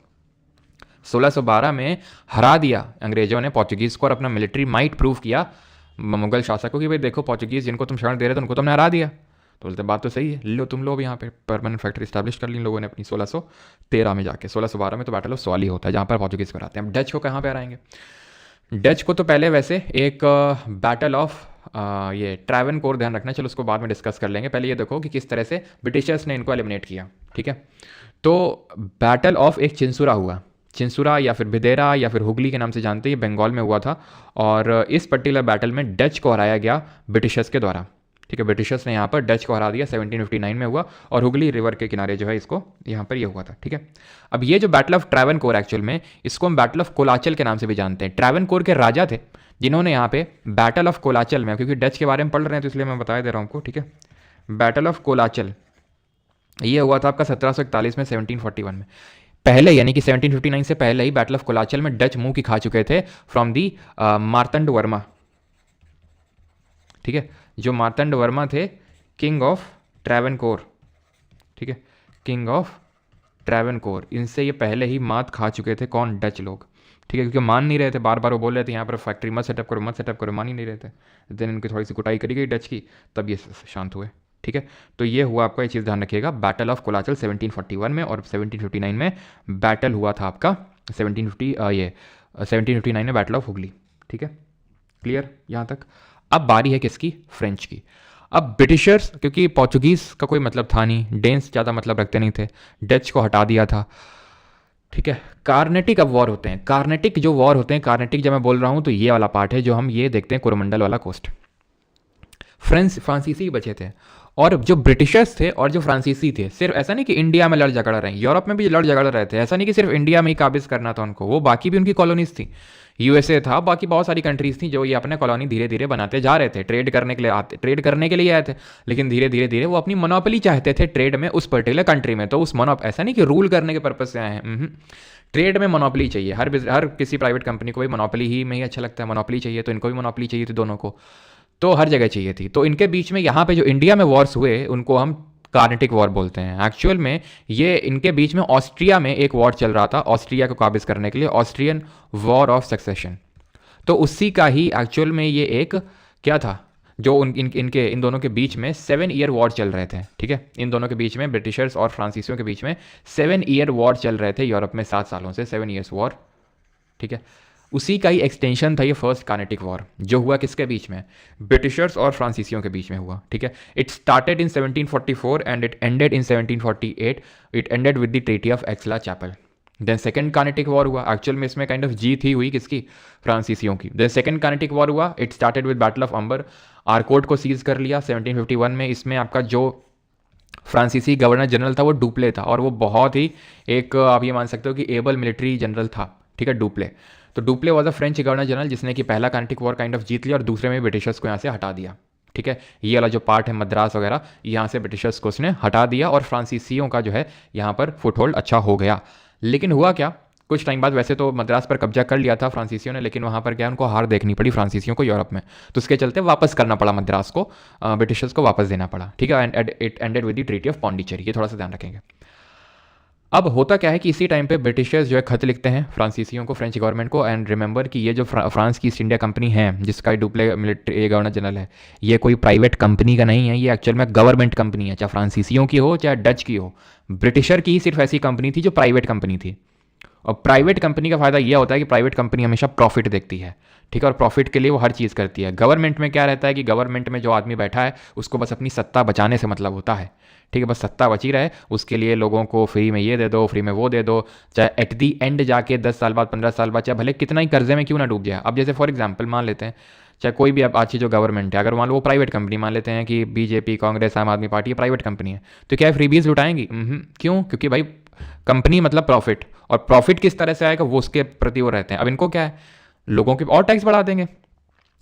1612 में हरा दिया अंग्रेजों ने पोर्चुगीज को और अपना मिलिट्री माइट प्रूव किया मुगल शासकों की, भाई देखो पोर्चुगीज जिनको तुम शरण दे रहे थे उनको तुमने हरा दिया। तो बोलते बात तो सही है, लो तुम लोग यहाँ पे परमानेंट फैक्ट्री स्टैब्लिश कर ली लोगों ने अपनी 1613 में जाके। 1612 में तो बैटल ऑफ सोली होता है जहाँ पर पोर्चुगीज को हराते हैं। अब डच को कहाँ पे हराएंगे? डच को तो पहले वैसे एक बैटल ऑफ ये ट्रैवनकोर ध्यान रखना, चलो उसको बाद में डिस्कस कर लेंगे। पहले ये देखो कि किस तरह से ब्रिटिशर्स ने इनको एलिमिनेट किया, ठीक है। तो बैटल ऑफ एक चिंसुरा हुआ, चिंसुरा या फिर भिदेरा या फिर हुगली के नाम से जानते हैं, ये बंगाल में हुआ था। और इस पर्टिकुलर बैटल में डच को हराया गया ब्रिटिशर्स के द्वारा, ठीक है। ब्रिटिशर्स ने यहाँ पर डच को हरा दिया, 1759 में हुआ, और हुगली रिवर के किनारे जो है इसको यहाँ पर ये हुआ था, ठीक है। अब ये जो बैटल ऑफ ट्रैवनकोर एक्चुअल में इसको हम बैटल ऑफ कोलाचल के नाम से भी जानते हैं। ट्रैवनकोर के राजा थे जिन्होंने यहाँ पे बैटल ऑफ कोलाचल में, क्योंकि डच के बारे में पढ़ रहे हैं तो इसलिए मैं बता दे रहा हूँ आपको, ठीक है। बैटल ऑफ कोलाचल ये हुआ था आपका 1741 में, 1741 में। पहले यानी कि 1759 से पहले ही बैटल ऑफ कोलाचल में डच मुंह की खा चुके थे फ्रॉम दी मार्तंड वर्मा, ठीक है। जो मार्तंड वर्मा थे किंग ऑफ ट्रैवनकोर, ठीक है, किंग ऑफ ट्रैवनकोर, इनसे ये पहले ही मात खा चुके थे। कौन? डच लोग, ठीक है। क्योंकि मान नहीं रहे थे, बार बार वो बोल रहे थे यहाँ पर फैक्ट्री मत सेटअप करो, मत सेटअप करो, मान ही नहीं रहे थे। देन इनकी थोड़ी सी कुटाई करी गई डच की, तब ये शांत हुए, ठीक है। तो ये हुआ आपका, ये चीज़ ध्यान रखिएगा, बैटल ऑफ कोलाचल 1741 में, और 1759 में बैटल हुआ था आपका 1759 में बैटल ऑफ हुगली, ठीक है। क्लियर यहाँ तक? अब बारी है किसकी? फ्रेंच की। अब ब्रिटिशर्स, क्योंकि पोर्चुगीज का कोई मतलब था नहीं, डेन्स ज़्यादा मतलब रखते नहीं थे, डच को हटा दिया था, ठीक है। कार्नेटिक अब वॉर होते हैं, कार्नेटिक जो वॉर होते हैं, कार्नेटिक जब मैं बोल रहा हूँ तो ये वाला पार्ट है जो हम ये देखते हैं, कोरोमंडल वाला कोस्ट। फ्रांसीसी बचे थे, और जो ब्रिटिशर्स थे और जो फ्रांसीसी थे, सिर्फ ऐसा नहीं कि इंडिया में लड़ झगड़ रहे हैं, यूरोप में भी लड़ झगड़ रहे थे। ऐसा नहीं कि सिर्फ इंडिया में ही काबिज करना था उनको, वो बाकी भी उनकी कॉलोनीज थी। यूएसए था, बाकी बहुत सारी कंट्रीज थी जो ये अपने कॉलोनी धीरे धीरे बनाते जा रहे थे, ट्रेड करने के लिए ट्रेड करने के लिए आए थे, लेकिन धीरे धीरे धीरे वो अपनी मोनोपोली चाहते थे ट्रेड में उस पर्टिकुलर कंट्री में। तो उस ऐसा नहीं कि रूल करने के पर्पज से आए हैं, ट्रेड में मोनोपोली चाहिए। हर किसी प्राइवेट कंपनी को भी मोनोपोली ही में ही अच्छा लगता है, मोनोपोली चाहिए, तो इनको भी मोनोपोली चाहिए थी, दोनों को, तो हर जगह चाहिए थी। तो इनके बीच में यहाँ पे जो इंडिया में वॉर्स हुए उनको हम कार्नेटिक वॉर बोलते हैं। एक्चुअल में ये इनके बीच में ऑस्ट्रिया में एक वॉर चल रहा था, ऑस्ट्रिया को काबिज करने के लिए, ऑस्ट्रियन वॉर ऑफ सक्सेशन। तो उसी का ही एक्चुअल में ये एक क्या था, जो इन दोनों के बीच में 7 ईयर वॉर चल रहे थे, ठीक है। इन दोनों के बीच में, ब्रिटिशर्स और फ्रांसीसियों के बीच में 7 ईयर वॉर चल रहे थे यूरोप में, 7 सालों से 7 ईयर्स वॉर, ठीक है। उसी का ही एक्सटेंशन था ये फर्स्ट कार्नेटिक वॉर, जो हुआ किसके बीच में? ब्रिटिशर्स और फ्रांसीसियों के बीच में हुआ, ठीक है। It started in 1744 and it ended in 1748। It ended with the treaty of Aix-la-Chapelle. Then second Carnatic war हुआ, एक्चुअल में इसमें काइंड ऑफ जीत ही हुई किसकी? फ्रांसीसियों की। देन सेकंड कार्नेटिक वॉर हुआ, it started with battle of Ambur. Arcot को सीज कर लिया 1751 में। इसमें आपका जो फ्रांसीसी गवर्नर जनरल था वो डुप्ले था, और वो बहुत ही एक, आप ये मान सकते हो कि एबल मिलिट्री जनरल था, ठीक है, डुप्ले। तो Dupleix was a French governor general जिसने कि पहला कार्नेटिक वॉर काइंड ऑफ जीत लिया, और दूसरे में ब्रिटिशर्स को यहाँ से हटा दिया, ठीक है। ये वाला जो पार्ट है मद्रास वगैरह, यहाँ से ब्रिटिशर्स को उसने हटा दिया, और फ्रांसीसियों का जो है यहाँ पर फुटहोल्ड अच्छा हो गया। लेकिन हुआ क्या, कुछ टाइम बाद वैसे तो मद्रास पर कब्जा कर लिया था फ्रांसीसियों ने, लेकिन वहाँ पर क्या उनको हार देखनी पड़ी फ्रांसीसियों को यूरोप में, तो उसके चलते वापस करना पड़ा मद्रास को, ब्रिटिशर्स को वापस देना पड़ा, ठीक है। And it ended with the treaty of Pondicherry. ये थोड़ा सा ध्यान रखेंगे। अब होता क्या है कि इसी टाइम पे ब्रिटिशर्स जो है खत लिखते हैं फ्रांसीसियों को, फ्रेंच गवर्नमेंट को। एंड रिमेंबर कि ये जो फ्रांस की ईस्ट इंडिया कंपनी है जिसका डुप्ले मिलिट्री गवर्नर जनरल है, ये कोई प्राइवेट कंपनी का नहीं है, ये एक्चुअल में गवर्नमेंट कंपनी है, चाहे फ्रांसीसियों की हो चाहे डच की हो। ब्रिटिशर की ही सिर्फ ऐसी कंपनी थी जो प्राइवेट कंपनी थी, और प्राइवेट कंपनी का फायदा यह होता है कि प्राइवेट कंपनी हमेशा प्रॉफिट देखती है, ठीक है, और प्रॉफिट के लिए वो हर चीज़ करती है। गवर्नमेंट में क्या रहता है कि गवर्नमेंट में जो आदमी बैठा है उसको बस अपनी सत्ता बचाने से मतलब होता है, ठीक है, बस सत्ता बची रहे, उसके लिए लोगों को फ्री में ये दे दो, फ्री में वो दे दो, चाहे एट दी एंड जाके 10 साल बाद 15 साल बाद चाहे भले कितना ही कर्जे में क्यों ना डूब जाए। अब जैसे फॉर एग्जांपल मान लेते हैं, चाहे कोई भी अब आज की जो गवर्नमेंट है, अगर मान लो वो प्राइवेट कंपनी, मान लेते हैं कि बीजेपी, कांग्रेस, आम आदमी पार्टी प्राइवेट कंपनी है, तो क्या फ्रीबीज लुटाएंगी? क्यों? क्योंकि भाई कंपनी मतलब प्रॉफिट, और प्रॉफिट किस तरह से आएगा वो उसके प्रति वो रहते हैं। अब इनको क्या है, लोगों के और टैक्स बढ़ा देंगे,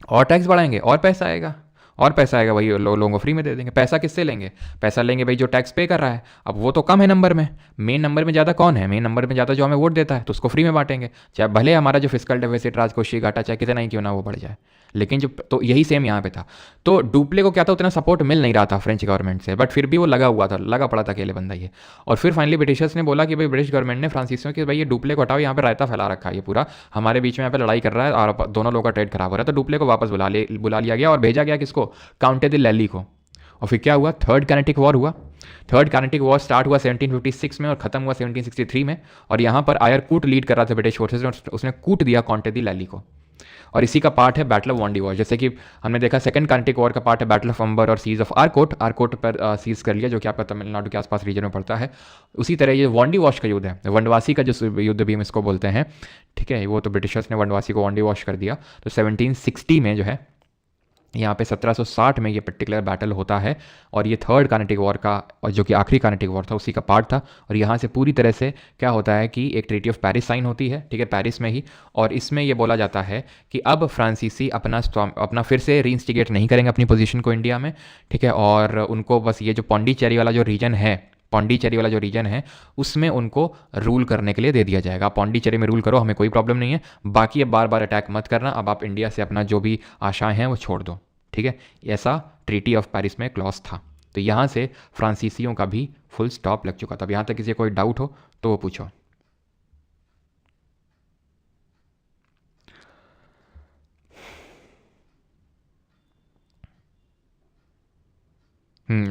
और टैक्स बढ़ाएंगे और पैसा आएगा, और पैसा आएगा वही लोगों को फ्री में दे देंगे। पैसा किससे लेंगे? पैसा लेंगे भाई जो टैक्स पे कर रहा है। अब वो तो कम है नंबर में, मेन नंबर में ज़्यादा कौन है? मेन नंबर में ज़्यादा जो हमें वोट देता है, तो उसको फ्री में बांटेंगे, चाहे भले हमारा जो फिजिकल डेफिसिट राजकोषीय घाटा चाहे कितना ही क्यों ना वो बढ़ जाए। लेकिन जो तो यही सेम यहाँ पे था। तो डुप्ले को क्या था, उतना सपोर्ट मिल नहीं रहा था फ्रेंच गवर्नमेंट से, बट फिर भी वो लगा हुआ था, लगा पड़ा था अकेले बंदा ये। और फिर फाइनली ब्रिटिशर्स ने बोला कि भाई ब्रिटिश गवर्नमेंट ने फ्रांसीसियों कि भाई ये डुप्ले को हटाओ, यहाँ पे रायता फैला रखा है ये पूरा, हमारे बीच में यहाँ पे लड़ाई कर रहा है और दोनों लोगों का ट्रेड खराब हो रहा है। तो डुप्ले को वापस बुला लिया गया और भेजा गया किसको? काउंटे द लैली को। और फिर क्या हुआ? थर्ड कार्नेटिक वॉर हुआ। थर्ड कार्नेटिक वॉर स्टार्ट हुआ 1756 में और खत्म हुआ 1763 में। और यहाँ पर आयर कूट लीड कर रहा था ब्रिटिश फोर्सेज ने, उसने कूट दिया काउंटे दी लैली को। और इसी का पार्ट है बैटल ऑफ वॉन्डी वॉश। जैसे कि हमने देखा सेकंड कार्नेटिक वॉर का पार्ट है बैटल ऑफ अंबर और सीज ऑफ आरकोट। आरकोट पर सीज कर लिया जो कि आपका तमिलनाडु के आसपास रीजन में पड़ता है। उसी तरह ये वॉन्डी वॉश का युद्ध है, वनवासी का जो युद्ध भी हम इसको बोलते हैं, ठीक है, वो तो ब्रिटिशर्स ने वनवासी को वॉन्डी वॉश कर दिया। तो 1760 में जो है यहाँ पे 1760 में ये पर्टिकुलर बैटल होता है। और ये थर्ड कार्नेटिक वॉर का, और जो कि आखिरी कार्नेटिक वॉर था, उसी का पार्ट था। और यहाँ से पूरी तरह से क्या होता है कि एक ट्रीटी ऑफ पेरिस साइन होती है, ठीक है, पेरिस में ही। और इसमें ये बोला जाता है कि अब फ्रांसीसी अपना फिर से रीइंस्टिगेट नहीं करेंगे अपनी पोजीशन को इंडिया में, ठीक है। और उनको बस ये जो पौंडीचेरी वाला जो रीजन है, पौंडीचेरी वाला जो रीजन है उसमें उनको रूल करने के लिए दे दिया जाएगा। पौंडीचेरी में रूल करो, हमें कोई प्रॉब्लम नहीं है, बाकी अब बार बार अटैक मत करना, अब आप इंडिया से अपना जो भी आशाएं हैं वो छोड़ दो, ठीक है। ऐसा ट्रीटी ऑफ पेरिस में क्लॉज था। तो यहाँ से फ्रांसीसियों का भी फुल स्टॉप लग चुका था। अब यहाँ तक किसी कोई डाउट हो तो वो पूछो।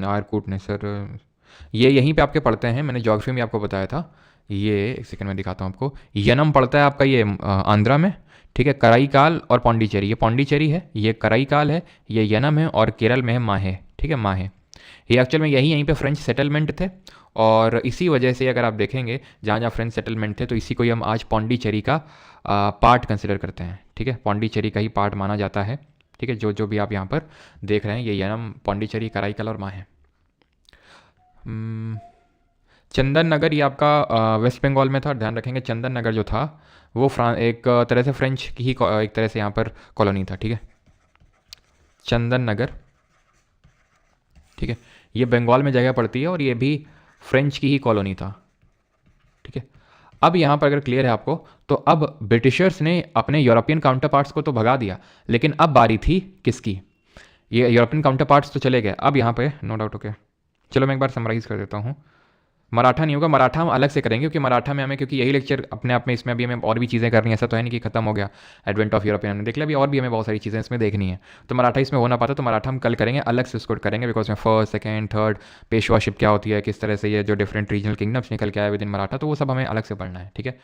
आरकूट ने सर, ये यहीं पे आपके पढ़ते हैं, मैंने ज्योग्राफी में आपको बताया था। ये एक सेकंड में दिखाता हूँ आपको। यनम पड़ता है आपका ये आंध्रा में, ठीक है। कराईकाल और पौंडीचेरी, ये पौंडीचेरी है, ये कराईकाल है, ये यनम है, और केरल में है माहे, ठीक है, माहे। ये एक्चुअल में यहीं पे फ्रेंच सेटलमेंट थे। और इसी वजह से अगर आप देखेंगे जहाँ जहाँ फ्रेंच सेटलमेंट थे, तो इसी को ही हम आज पौंडीचेरी का पार्ट कंसिडर करते हैं, ठीक है। पौंडीचेरी का ही पार्ट माना जाता है, ठीक है। जो जो भी आप यहाँ पर देख रहे हैं, ये यनम, पौंडीचेरी, कराईकल और माहे। चंदन नगर ये आपका वेस्ट बंगाल में था। ध्यान रखेंगे चंदन नगर जो था वो एक तरह से फ्रेंच की ही एक तरह से यहाँ पर कॉलोनी था, ठीक है। चंदन नगर, ठीक है, ये बंगाल में जगह पड़ती है और ये भी फ्रेंच की ही कॉलोनी था, ठीक है। अब यहाँ पर अगर क्लियर है आपको, तो अब ब्रिटिशर्स ने अपने यूरोपियन काउंटर पार्ट्स को तो भगा दिया, लेकिन अब बारी थी किसकी? ये यूरोपियन काउंटर पार्ट्स तो चले गए, अब यहाँ पे नो डाउट ओके। चलो मैं एक बार समराइज़ कर देता हूँ। मराठा नहीं होगा, मराठा हम अलग से करेंगे, क्योंकि मराठा में हमें, क्योंकि यही लेक्चर अपने आप में, इसमें अभी हमें और भी चीज़ें करनी है। ऐसा तो है नहीं कि खत्म हो गया एडवेंट ऑफ यूरोपियन, हमने देख लिया, अभी और भी हमें बहुत सारी चीज़ें इसमें देखनी है। तो मराठा इसमें हो ना पाता, तो मराठा हम कल करेंगे, अलग से उसको करेंगे, बिकॉज में फर्स्ट सेकंड थर्ड पेशवाशिप क्या होती है, किस तरह से ये जो डिफरेंट रीजनल किंगडम्स निकल के आए विद इन मराठा, तो वो सब हमें अलग से पढ़ना है, ठीक है।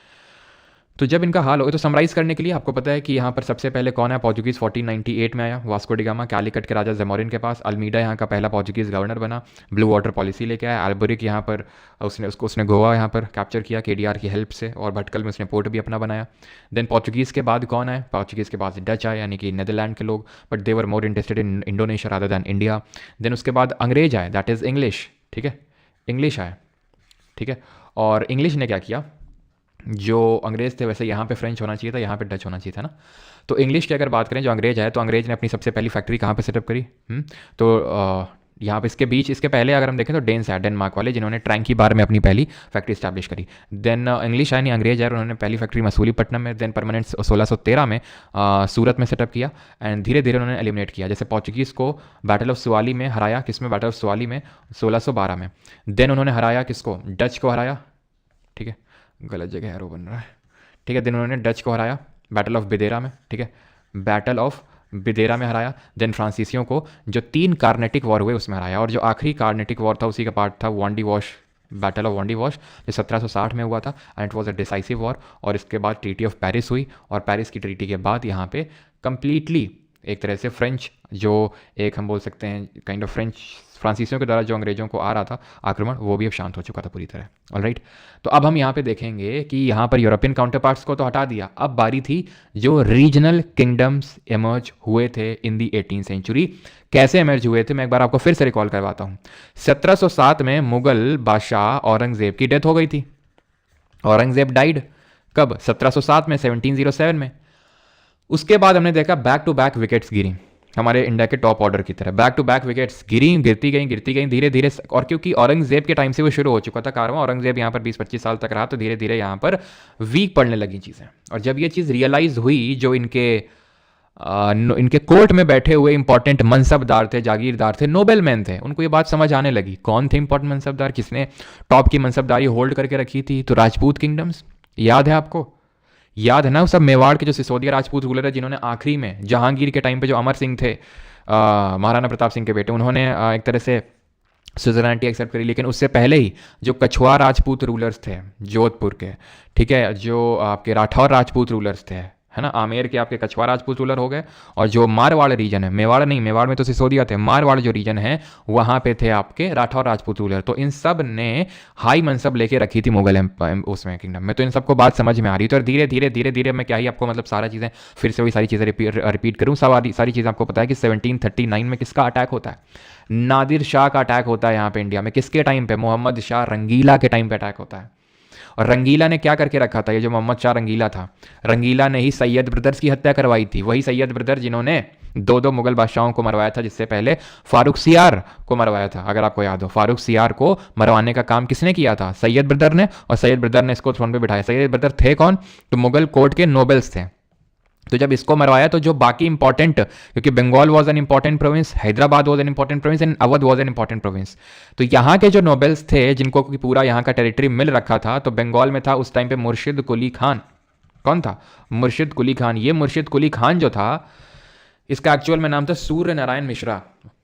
तो जब इनका हाल हो, तो समराइज़ करने के लिए आपको पता है कि यहाँ पर सबसे पहले कौन है? पोर्चुगीज़ 1498 में आया, वास्को डिगामा कैलिकट के राजा जमोरिन के पास। अल्मीडा यहाँ का पहला पोर्चुगीज़ गवर्नर बना, ब्लू वाटर पॉलिसी लेके आया। अल्बुरिक यहाँ पर उसने गोवा यहाँ पर कैप्चर किया केडीआर की हेल्प से, और भटकल में उसने पोर्ट भी अपना बनाया। देन पोर्चुगीज़ के बाद कौन आए? पोर्चुगीज़ के बाद डच आए, यानी कि नीदरलैंड के लोग, but they were more interested in Indonesia rather than India. Then उसके बाद अंग्रेज आए, दैट इज़ इंग्लिश, ठीक है, इंग्लिश आए, ठीक है। और इंग्लिश ने क्या किया? जो अंग्रेज़ थे, वैसे यहाँ पे फ्रेंच होना चाहिए था, यहाँ पे डच होना चाहिए था ना। तो इंग्लिश की अगर बात करें, जो अंग्रेज आए, तो अंग्रेज ने अपनी सबसे पहली फैक्ट्री कहाँ पे सेटअप करी? तो यहाँ पे इसके पहले अगर हम देखें तो डेन्स है, डेनमार्क वाले, जिन्होंने ट्रैंकी बार में अपनी पहली फैक्ट्री स्टैब्लिश करी। देन इंग्लिश आए नहीं, अंग्रेज आए, उन्होंने पहली फैक्ट्री मसूलीपट्टनम में, देन परमानेंट 1613 में सूरत में सेटअप किया। एंड धीरे धीरे उन्होंने एलिमिनेट किया। जैसे पोर्चुगीज़ को बैटल ऑफ सुवाली में हराया, किसमें? बैटल ऑफ सुवाली में 1612 में। देन उन्होंने हराया किसको? डच को हराया, ठीक है, गलत जगह एरो बन रहा है, ठीक है। देन उन्होंने डच को हराया बैटल ऑफ बिदेरा में, ठीक है, बैटल ऑफ बिदेरा में हराया। देन फ्रांसीसियों को जो 3 कार्नेटिक वॉर हुए उसमें हराया, और जो आखिरी कार्नेटिक वॉर था उसी का पार्ट था वॉन्डी वॉश, बैटल ऑफ वॉन्डी वॉश, जो 1760 में हुआ था, and it was a decisive war. और इसके बाद ट्रीटी ऑफ पेरिस हुई, और पेरिस की ट्रीटी के बाद यहाँ पे कंप्लीटली एक तरह से फ्रेंच, जो एक हम बोल सकते हैं काइंड ऑफ फ्रांसीसियों के द्वारा जो अंग्रेजों को आ रहा था आक्रमण, वो भी अब शांत हो चुका था पूरी तरह। ऑलराइट, तो अब हम यहाँ पे देखेंगे कि यहाँ पर यूरोपियन काउंटर पार्ट्स को तो हटा दिया, अब बारी थी जो रीजनल किंगडम्स इमर्ज हुए थे इन दी 18th सेंचुरी। कैसे इमर्ज हुए थे, मैं एक बार आपको फिर से रिकॉल करवाता हूँ। 1707 में मुगल बादशाह औरंगजेब की डेथ हो गई थी। औरंगजेब डाइड कब? 1707 में, 1707 में। उसके बाद हमने देखा बैक टू बैक विकेट्स गिरी, हमारे इंडिया के टॉप ऑर्डर की तरह, बैक टू बैक विकेट्स गिरती गई धीरे धीरे। और क्योंकि औरंगजेब के टाइम से वो शुरू हो चुका था कारवां, औरंगजेब यहाँ पर 20-25 साल तक रहा, तो धीरे धीरे यहाँ पर वीक पड़ने लगी चीज़ें। और जब ये चीज़ रियलाइज हुई, जो इनके कोर्ट में बैठे हुए इंपॉर्टेंट मनसबदार थे, जागीरदार थे, नोबेलमैन थे, उनको ये बात समझ आने लगी। कौन थे इंपॉर्टेंट मनसबदार, किसने टॉप की मनसबदारी होल्ड करके रखी थी? तो राजपूत किंगडम्स। याद है आपको? याद है ना सब मेवाड़ के जो सिसोदिया राजपूत रूलर है, जिन्होंने आखिरी में जहांगीर के टाइम पे जो अमर सिंह थे, महाराणा प्रताप सिंह के बेटे, उन्होंने एक तरह से सुजरानिटी एक्सेप्ट करी। लेकिन उससे पहले ही जो कछुआ राजपूत रूलर्स थे जोधपुर के, ठीक है, जो आपके राठौर राजपूत रूलर्स थे, है ना, आमेर के आपके कछुआ राजपूत रूलर हो गए, और जो मारवाड़ रीजन है, मेवाड़ नहीं, मेवाड़ में तो सिसोदिया थे, मारवाड़ जो रीजन है वहाँ पे थे आपके राठौर राजपूत रूलर। तो इन सब ने हाई मनसब लेके रखी थी मुगल उसमें किंगडम में। तो इन सबको बात समझ में आ रही। तो धीरे धीरे धीरे धीरे मैं क्या ही आपको मतलब सारा चीज़ें फिर से वही सारी चीज़ें रिपीट करूँ, सारी चीज़ें आपको पता है कि 1739 में किसका अटैक होता है? नादिर शाह का अटैक होता है यहाँ पे इंडिया में। किसके टाइम पे? मोहम्मद शाह रंगीला के टाइम पे अटैक होता है। और रंगीला ने क्या करके रखा था? ये जो मोहम्मद शाह रंगीला था, रंगीला ने ही सैयद ब्रदर्स की हत्या करवाई थी। वही सैयद ब्रदर जिन्होंने दो मुगल बादशाहों को मरवाया था, जिससे पहले फारूक सियार को मरवाया था। अगर आपको याद हो, फारूक सियार को मरवाने का काम किसने किया था? सैयद ब्रदर ने। और सैयद ब्रदर ने इसको थ्रोन पे बिठाया। सैयद ब्रदर थे कौन? तो मुगल कोर्ट के नोबल्स थे। तो जब इसको मरवाया तो जो बाकी इंपॉर्टेंट, क्योंकि Bengal was an important province, Hyderabad was an important province and Awadh was an important province, तो यहाँ के जो नोबल्स थे जिनको पूरा यहाँ का टेरिटरी मिल रखा था, तो बंगाल में था उस टाइम पे मुर्शिद कुली खान। कौन था? मुर्शिद कुली खान। ये मुर्शिद कुली खान जो था, इसका एक्चुअल में नाम था सूर्य नारायण मिश्रा।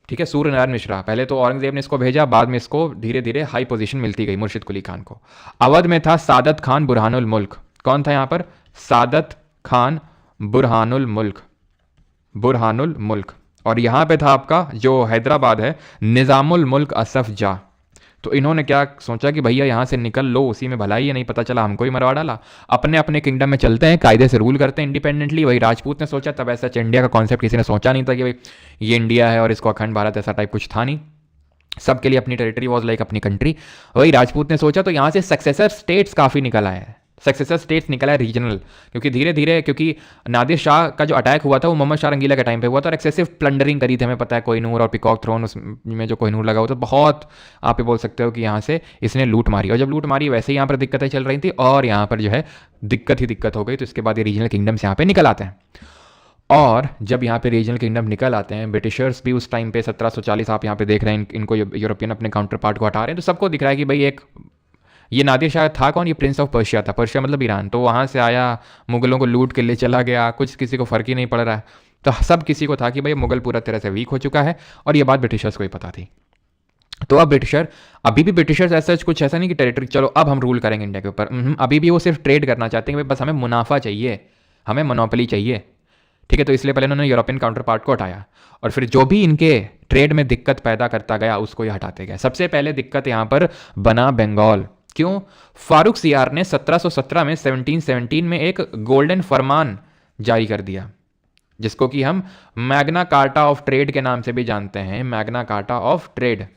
ठीक है, सूर्य नारायण मिश्रा। पहले तो औरंगजेब ने इसको भेजा, बाद में इसको धीरे धीरे हाई पोजीशन मिलती गई मुर्शिद कुली खान को। अवध में था सादत खान बुरहानुल मुल्क। कौन था यहाँ पर? सादत खान बुरहानुल मुल्क। और यहाँ पे था आपका जो हैदराबाद है, निज़ामुल मुल्क असफ जा। तो इन्होंने क्या सोचा कि भैया यहाँ से निकल लो, उसी में भलाई है, नहीं पता चला हमको ही मरवा डाला, अपने अपने किंगडम में चलते हैं, कायदे से रूल करते हैं इंडिपेंडेंटली। वही राजपूत ने सोचा। तब ऐसा इंडिया का कॉन्सेप्ट किसी ने सोचा नहीं था कि भाई ये इंडिया है और इसको अखंड भारत, ऐसा टाइप कुछ था नहीं। सबके लिए अपनी टेरिटरी वॉज लाइक अपनी कंट्री। वही राजपूत ने सोचा। तो यहाँ से सक्सेसर स्टेट्स काफ़ी निकल आए हैं, सक्सेसर स्टेट्स निकला है रीजनल, क्योंकि धीरे धीरे, क्योंकि नादिर शाह का जो अटैक हुआ था वो मोहम्मद शाह रंगीला के टाइम पे हुआ था, और एक्सेसिव प्लंडरिंग करी थी। हमें पता है कोहिनूर और पिकॉक थ्रोन, उसमें जो कोहिनूर लगा हुआ था, बहुत आप ये बोल सकते हो कि यहाँ से इसने लूट मारी। और जब लूट मारी, वैसे ही यहाँ पर दिक्कतें चल रही थी, और यहाँ पर जो है दिक्कत हो गई। तो इसके बाद ये रीजनल किंगडम्स यहाँ पे निकल आते हैं। और जब यहाँ पे रीजनल किंगडम निकल आते हैं, ब्रिटिशर्स भी उस टाइम पे 1740 आप यहाँ पे देख रहे हैं, इनको यूरोपियन अपने काउंटर पार्ट को हटा रहे हैं। तो सबको दिख रहा है कि भाई ये नादिर शाह था कौन? ये प्रिंस ऑफ पर्शिया था। पर्शिया मतलब ईरान। तो वहाँ से आया, मुगलों को लूट के ले चला गया, कुछ किसी को फ़र्क ही नहीं पड़ रहा है। तो सब किसी को था कि भाई मुगल पूरा तरह से वीक हो चुका है, और ये बात ब्रिटिशर्स को ही पता थी। तो अब अभी भी ब्रिटिशर्स ऐसा कुछ ऐसा नहीं कि टेरिटरी चलो अब हम रूल करेंगे इंडिया के ऊपर। अभी भी वो सिर्फ ट्रेड करना चाहते हैं, बस हमें मुनाफा चाहिए, हमें मोनोपोली चाहिए। ठीक है, तो इसलिए पहले उन्होंने यूरोपियन काउंटर पार्ट को हटाया, और फिर जो भी इनके ट्रेड में दिक्कत पैदा करता गया उसको ये हटाते गए। सबसे पहले दिक्कत यहाँ पर बना बंगाल। क्यों? फारूक सियार ने 1717 में 1717 में एक गोल्डन फरमान जारी कर दिया, जिसको कि हम मैग्ना कार्टा ऑफ ट्रेड के नाम से भी जानते हैं। Magna carta of trade.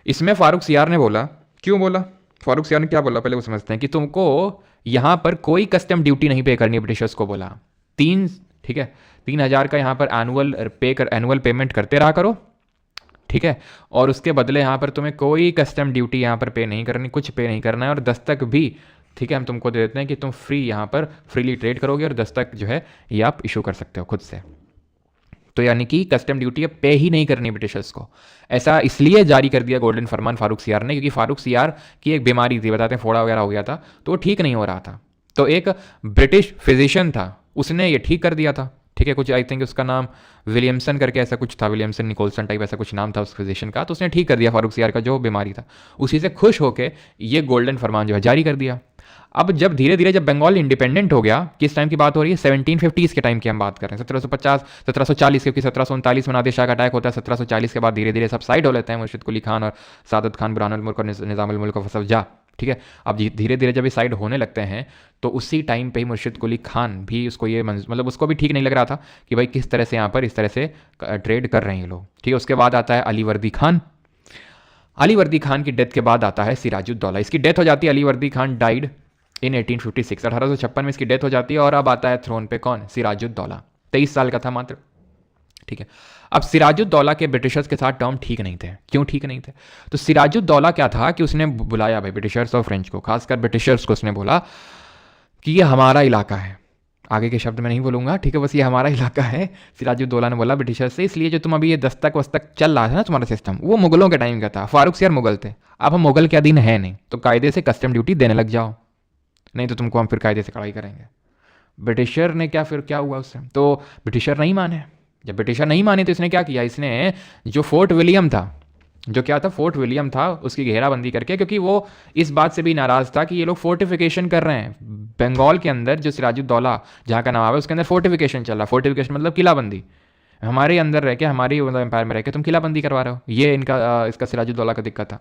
इसमें फारूक सियार ने बोला, क्यों बोला फारूक सियार ने, क्या बोला पहले वो समझते हैं, कि तुमको यहां पर कोई कस्टम ड्यूटी नहीं पे करनी है। ब्रिटिशर्स को बोला 3,000 का यहाँ पर एनुअल पेमेंट करते रहा करो, ठीक है, और उसके बदले यहाँ पर तुम्हें कोई कस्टम ड्यूटी यहाँ पर पे नहीं करनी, कुछ पे नहीं करना है, और दस्तक भी, ठीक है, हम तुमको दे देते हैं कि तुम फ्री यहाँ पर फ्रीली ट्रेड करोगे, और दस्तक जो है ये आप इशू कर सकते हो खुद से। तो यानी कि कस्टम ड्यूटी अब पे ही नहीं करनी ब्रिटिशर्स को। ऐसा इसलिए जारी कर दिया गोल्डन फरमान फारूक सियार ने, क्योंकि फारूक सियार की एक बीमारी थी, बताते हैं फोड़ा वगैरह हो गया था, तो वो ठीक नहीं हो रहा था। तो एक ब्रिटिश फिजिशियन था, उसने ये ठीक कर दिया था। ठीक है, कुछ आई थिंक उसका नाम विलियमसन करके ऐसा कुछ था, विलियमसन निकोलसन टाइप ऐसा कुछ नाम था उस फिजिशियन का। तो उसने ठीक कर दिया फारूक सियार का जो बीमारी था। उसी से खुश होकर ये गोल्डन फरमान जो है जारी कर दिया। अब जब धीरे धीरे जब बंगाल इंडिपेंडेंट हो गया, किस टाइम की बात हो रही है? 1750s के टाइम की हम बात कर रहे हैं, 1750 1740, क्योंकि 1739 में नादिर शाह का अटैक होता है। 1740 के बाद धीरे धीरे सब साइड हो लेते हैं, मुर्शिद कुली खान और सादत खान बुरहानुल मुल्क और निज़ामुल मुल्क और फसफ जा। ठीक है, अब धीरे धीरे जब ये साइड होने लगते हैं, तो उसी टाइम पे ही मुर्शिद कुली खान भी उसको ये मतलब उसको भी ठीक नहीं लग रहा था कि भाई किस तरह से यहाँ पर इस तरह से ट्रेड कर रहे हैं लोग। ठीक है, उसके बाद आता है अली वर्दी खान। अली वर्दी खान की डेथ के बाद आता है सिराजुद्दौला। इसकी डेथ हो जाती है, अली वर्दी खान डाइड इन 1856, 1856 में इसकी डेथ हो जाती है। और अब आता है थ्रोन पे कौन? सिराजुद्दौला। 23 साल का था मात्र। ठीक है। अब सिराजुद्दौला के ब्रिटिशर्स के साथ टर्म ठीक नहीं थे। क्यों ठीक नहीं थे? तो सिराजुद्दौला क्या था कि उसने बुलाया भाई ब्रिटिशर्स और फ्रेंच को, खासकर ब्रिटिशर्स को उसने बोला कि ये हमारा इलाका है, आगे के शब्द मैं नहीं बोलूंगा, ठीक है, बस ये हमारा इलाका है। सिराजुद्दौला ने बोला ब्रिटिशर्स से, इसलिए जो तुम अभी ये दस्तक वस्तक चल रहा था ना तुम्हारा सिस्टम, वो मुगलों के टाइम का था, फारूक सियार मुगल थे, अब हम मुगल के अधीन है नहीं, तो कायदे से कस्टम ड्यूटी देने लग जाओ, नहीं तो तुमको हम फिर कायदे से कड़ाई करेंगे। ब्रिटिशर ने क्या हुआ उससे, तो ब्रिटिशर नहीं माने। जब ब्रिटिशर नहीं माने तो इसने क्या किया, इसने जो फोर्ट विलियम था, जो क्या था, फोर्ट विलियम था, उसकी घेराबंदी करके, क्योंकि वो इस बात से भी नाराज़ था कि ये लोग फोर्टिफिकेशन कर रहे हैं बंगाल के अंदर, जो सिराजुद्दौला जहाँ का नवाब है उसके अंदर फोर्टिफिकेशन चल रहा है। फोर्टिफिकेशन मतलब किलाबंदी, हमारे अंदर रह के, हमारी मतलब एम्पायर में रह के तुम किलाबंदी करवा रहे हो, ये इसका सिराजुद्दौला का दिक्कत था।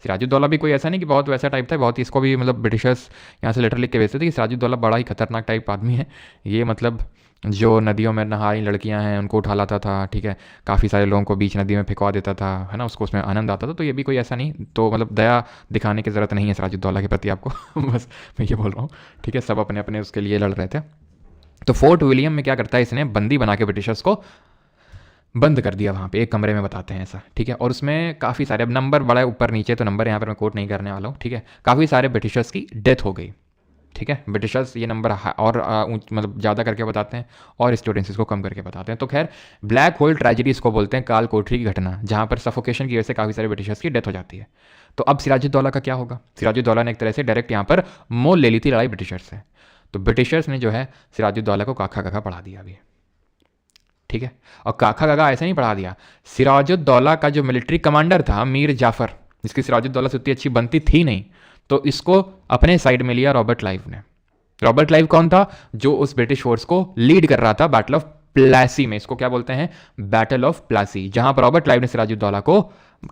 सिराजुद्दौला भी कोई ऐसा नहीं कि बहुत वैसा टाइप था, बहुत ही, इसको भी मतलब ब्रिटिशर्स यहाँ से लेटर लिख के भेजते थे कि सिराजुद्दौला बड़ा ही खतरनाक टाइप आदमी है, ये मतलब जो नदियों में नहा रही लड़कियां हैं उनको उठा लाता था, ठीक है, काफ़ी सारे लोगों को बीच नदी में फेंकवा देता था, है ना, उसको उसमें आनंद आता था। तो ये भी कोई ऐसा नहीं, तो मतलब दया दिखाने की ज़रूरत नहीं है सिराजुद्दौला के प्रति आपको बस मैं ये बोल रहा हूँ, ठीक है, सब अपने अपने उसके लिए लड़ रहे थे। तो फोर्ट विलियम में क्या करता है, इसने बंदी बना के ब्रिटिशर्स को बंद कर दिया वहाँ पे एक कमरे में, बताते हैं ऐसा, ठीक है, और उसमें काफ़ी सारे, अब नंबर बड़ा ऊपर नीचे, तो नंबर यहाँ पर मैं कोट नहीं करने वाला हूँ, ठीक है, काफ़ी सारे ब्रिटिशर्स की डेथ हो गई, ठीक है। ब्रिटिशर्स ये नंबर और मतलब ज़्यादा करके बताते हैं और स्टूडेंट्स इसको कम करके बताते हैं। तो खैर, ब्लैक होल ट्रेजेडी इसको बोलते हैं, काल कोठरी की घटना, जहाँ पर सफोकेशन की वजह से काफ़ी सारे ब्रिटिशर्स की डेथ हो जाती है। तो अब सिराजुद्दौला का क्या होगा? सिराजुद्दौला ने एक तरह से डायरेक्ट यहाँ पर मोल ले ली थी लड़ाई ब्रिटिशर्स से, तो ब्रिटिशर्स ने जो है सिराजुद्दौला को काखा काखा पढ़ा दिया अभी, ठीक है। और काखा काका ऐसे नहीं पढ़ा दिया, सिराजुद्दौला का जो मिलिट्री कमांडर था मीर जाफर, जिसकी सिराजुद्दौला से उतनी अच्छी बनती थी नहीं, तो इसको अपने साइड में लिया रॉबर्ट क्लाइव ने। रॉबर्ट क्लाइव कौन था? जो उस ब्रिटिश फोर्स को लीड कर रहा था बैटल ऑफ प्लासी में, इसको क्या बोलते हैं, बैटल ऑफ प्लासी, जहां पर रॉबर्ट क्लाइव ने सिराजुद्दौला को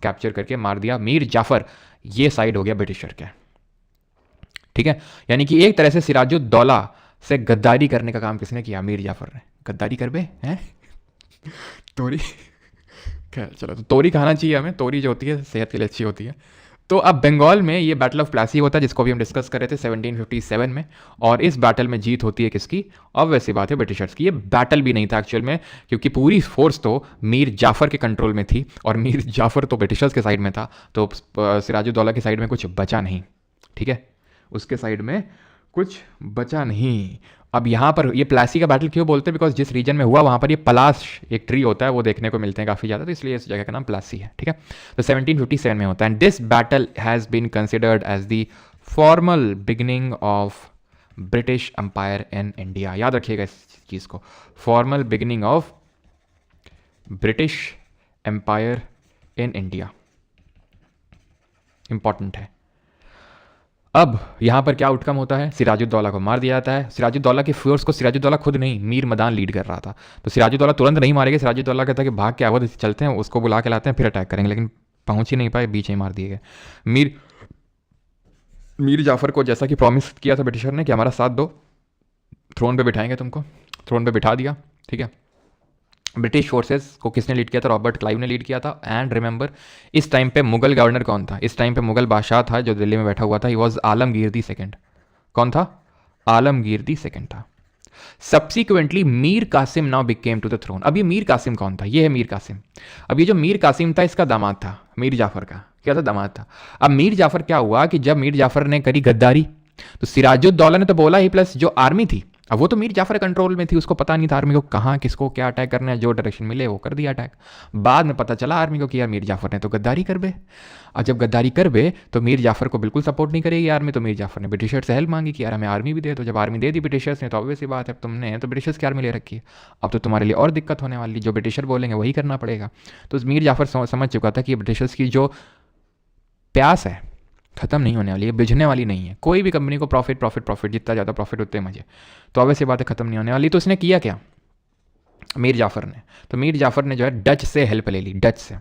कैप्चर करके मार दिया। मीर जाफर ये साइड हो गया ब्रिटिशर के, ठीक है। यानी कि एक तरह से सिराजुद्दौला से गद्दारी करने का काम किसने किया? मीर जाफर ने। गद्दारी कर बे हैं तोरी खैर चलो, तो तोरी खाना चाहिए हमें, तोरी जो होती है सेहत के लिए अच्छी होती है। तो अब बंगाल में ये बैटल ऑफ प्लासी होता है, जिसको भी हम डिस्कस कर रहे थे 1757 में, और इस बैटल में जीत होती है किसकी? अब वैसी बात है ब्रिटिशर्स की। ये बैटल भी नहीं था एक्चुअल में, क्योंकि पूरी फोर्स तो मीर जाफर के कंट्रोल में थी, और मीर जाफर तो ब्रिटिशर्स के साइड में था, तो सिराजुद्दौला की साइड में कुछ बचा नहीं, ठीक है, उसके साइड में कुछ बचा नहीं। अब यहाँ पर ये प्लासी का बैटल क्यों बोलते हैं? बिकॉज जिस रीजन में हुआ वहाँ पर ये पलाश एक ट्री होता है, वो देखने को मिलते हैं काफ़ी ज़्यादा, तो इसलिए इस जगह का नाम प्लासी है, ठीक है। तो 1757 में होता है। And this battle has been considered as the formal beginning of British empire in India. याद रखिएगा इस चीज़ को, formal beginning of British empire in India, important है। अब यहाँ पर क्या आउटकम होता है? सिराजुद्दौला को मार दिया जाता है। सिराजुद्दौला की फोर्स को सिराजुद्दौला खुद नहीं, मीर मदान लीड कर रहा था, तो सिराजुद्दौला तुरंत नहीं मारे गए। सिराजुद्दौला कहता है कि भाग के आवध चलते हैं, उसको बुला के लाते हैं, फिर अटैक करेंगे, लेकिन पहुंच ही नहीं पाए, बीच में मार दिए गए। मीर जाफर को जैसा कि प्रॉमिस किया था ब्रिटिशर ने कि हमारा साथ दो, थ्रोन पे बिठाएंगे तुमको, थ्रोन पे बिठा दिया, ठीक है। ब्रिटिश फोर्सेस को किसने लीड किया था? रॉबर्ट क्लाइव ने लीड किया था। एंड रिमेंबर, इस टाइम पे मुगल गवर्नर कौन था? इस टाइम पे मुगल बादशाह था जो दिल्ली में बैठा हुआ था, he was Alamgir the second. कौन था? आलमगीर दी सेकेंड था। Subsequently Mir Qasim now became to the throne. अब ये मीर कासिम कौन था? ये है मीर कासिम। अब ये जो मीर कासिम था, इसका दामाद था मीर जाफर का। क्या था? दामाद था। अब मीर जाफर क्या हुआ कि जब मीर जाफर ने करी गद्दारी, तो सिराजुद्दौला ने तो बोला ही, प्लस जो आर्मी थी, अब वो तो मीर जाफर कंट्रोल में थी, उसको पता नहीं था आर्मी को कहाँ किसको क्या अटैक करना है, जो डायरेक्शन मिले वो कर दिया अटैक। बाद में पता चला आर्मी को कि यार मीर जाफर ने तो गद्दारी कर बे, और जब गद्दारी कर बे तो मीर जाफर को बिल्कुल सपोर्ट नहीं करेगी आर्मी, तो मीर जाफर ने ब्रिटिशर्स से हेल्प मांगी कि यार हमें आर्मी भी दे। तो जब आर्मी दे दी ब्रिटिशर्स ने, तो ऑब्वियस सी बात है, तुमने तो ब्रिटिशर्स की आर्मी ले रखी है, अब तो तुम्हारे लिए और दिक्कत होने वाली, जो ब्रिटिशर बोलेंगे वही करना पड़ेगा। तो मीर जाफर समझ चुका था कि ब्रिटिशर्स की जो प्यास है खत्म नहीं होने वाली है, बुझने वाली नहीं है। कोई भी कंपनी को प्रॉफिट प्रॉफिट प्रॉफिट, जितना ज़्यादा प्रॉफिट उतने मजे, तो ऑब्वियस ये बात है खत्म नहीं होने वाली। तो उसने किया क्या मीर जाफर ने? तो मीर जाफर ने जो है डच से हेल्प ले ली, डच से।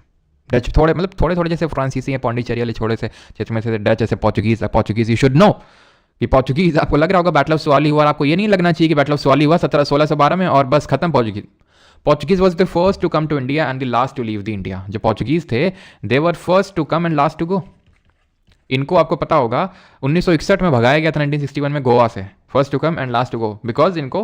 डच थोड़े मतलब थोड़े थोड़े जैसे फ्रांसीसी हैं, पौंडीचेरी वाले छोड़े से, जिसमें से डच जैसे पोर्चुगीज है। पोर्चुगीज यू शुड नो कि पोर्चुगीज, आपको लग रहा होगा बैटल ऑफ सुआली हुआ, और आपको ये नहीं लगना चाहिए कि बैटल ऑफ सुआली हुआ 1612 में और बस खत्म Portuguese. Portuguese was the first to come to India and the last to leave the India. जो पोर्चुगीज थे, they were first to come and last to go. इनको आपको पता होगा 1961 में भगाया गया था 1961 में गोवा से, first to come and last to go, because इनको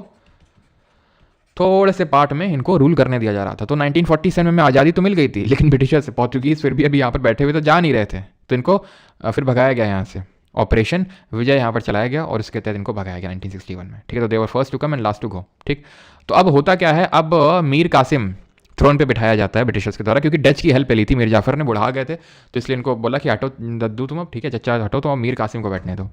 थोड़े से पार्ट में इनको रूल करने दिया जा रहा था। तो 1947 में आज़ादी तो मिल गई थी, लेकिन ब्रिटिशर से पोर्तुगीज़ फिर भी अभी यहाँ पर बैठे हुए तो जा नहीं रहे थे, तो इनको फिर भगाया गया यहाँ से। ऑपरेशन विजय यहाँ पर चलाया गया और इसके तहत इनको भगाया गया 1961 में, ठीक है। तो they were first to come and last to go, ठीक। तो अब होता क्या है, अब मीर कासिम थ्रोन पे बिठाया जाता है ब्रिटिशर्स के द्वारा, क्योंकि डच की हेल्प ली थी, मीर जाफर ने बुढ़ा गए थे, तो इसलिए इनको बोला कि हटो दद्दू तुम अब, ठीक है चचा हटो, तो अब मीर कासिम को बैठने दो।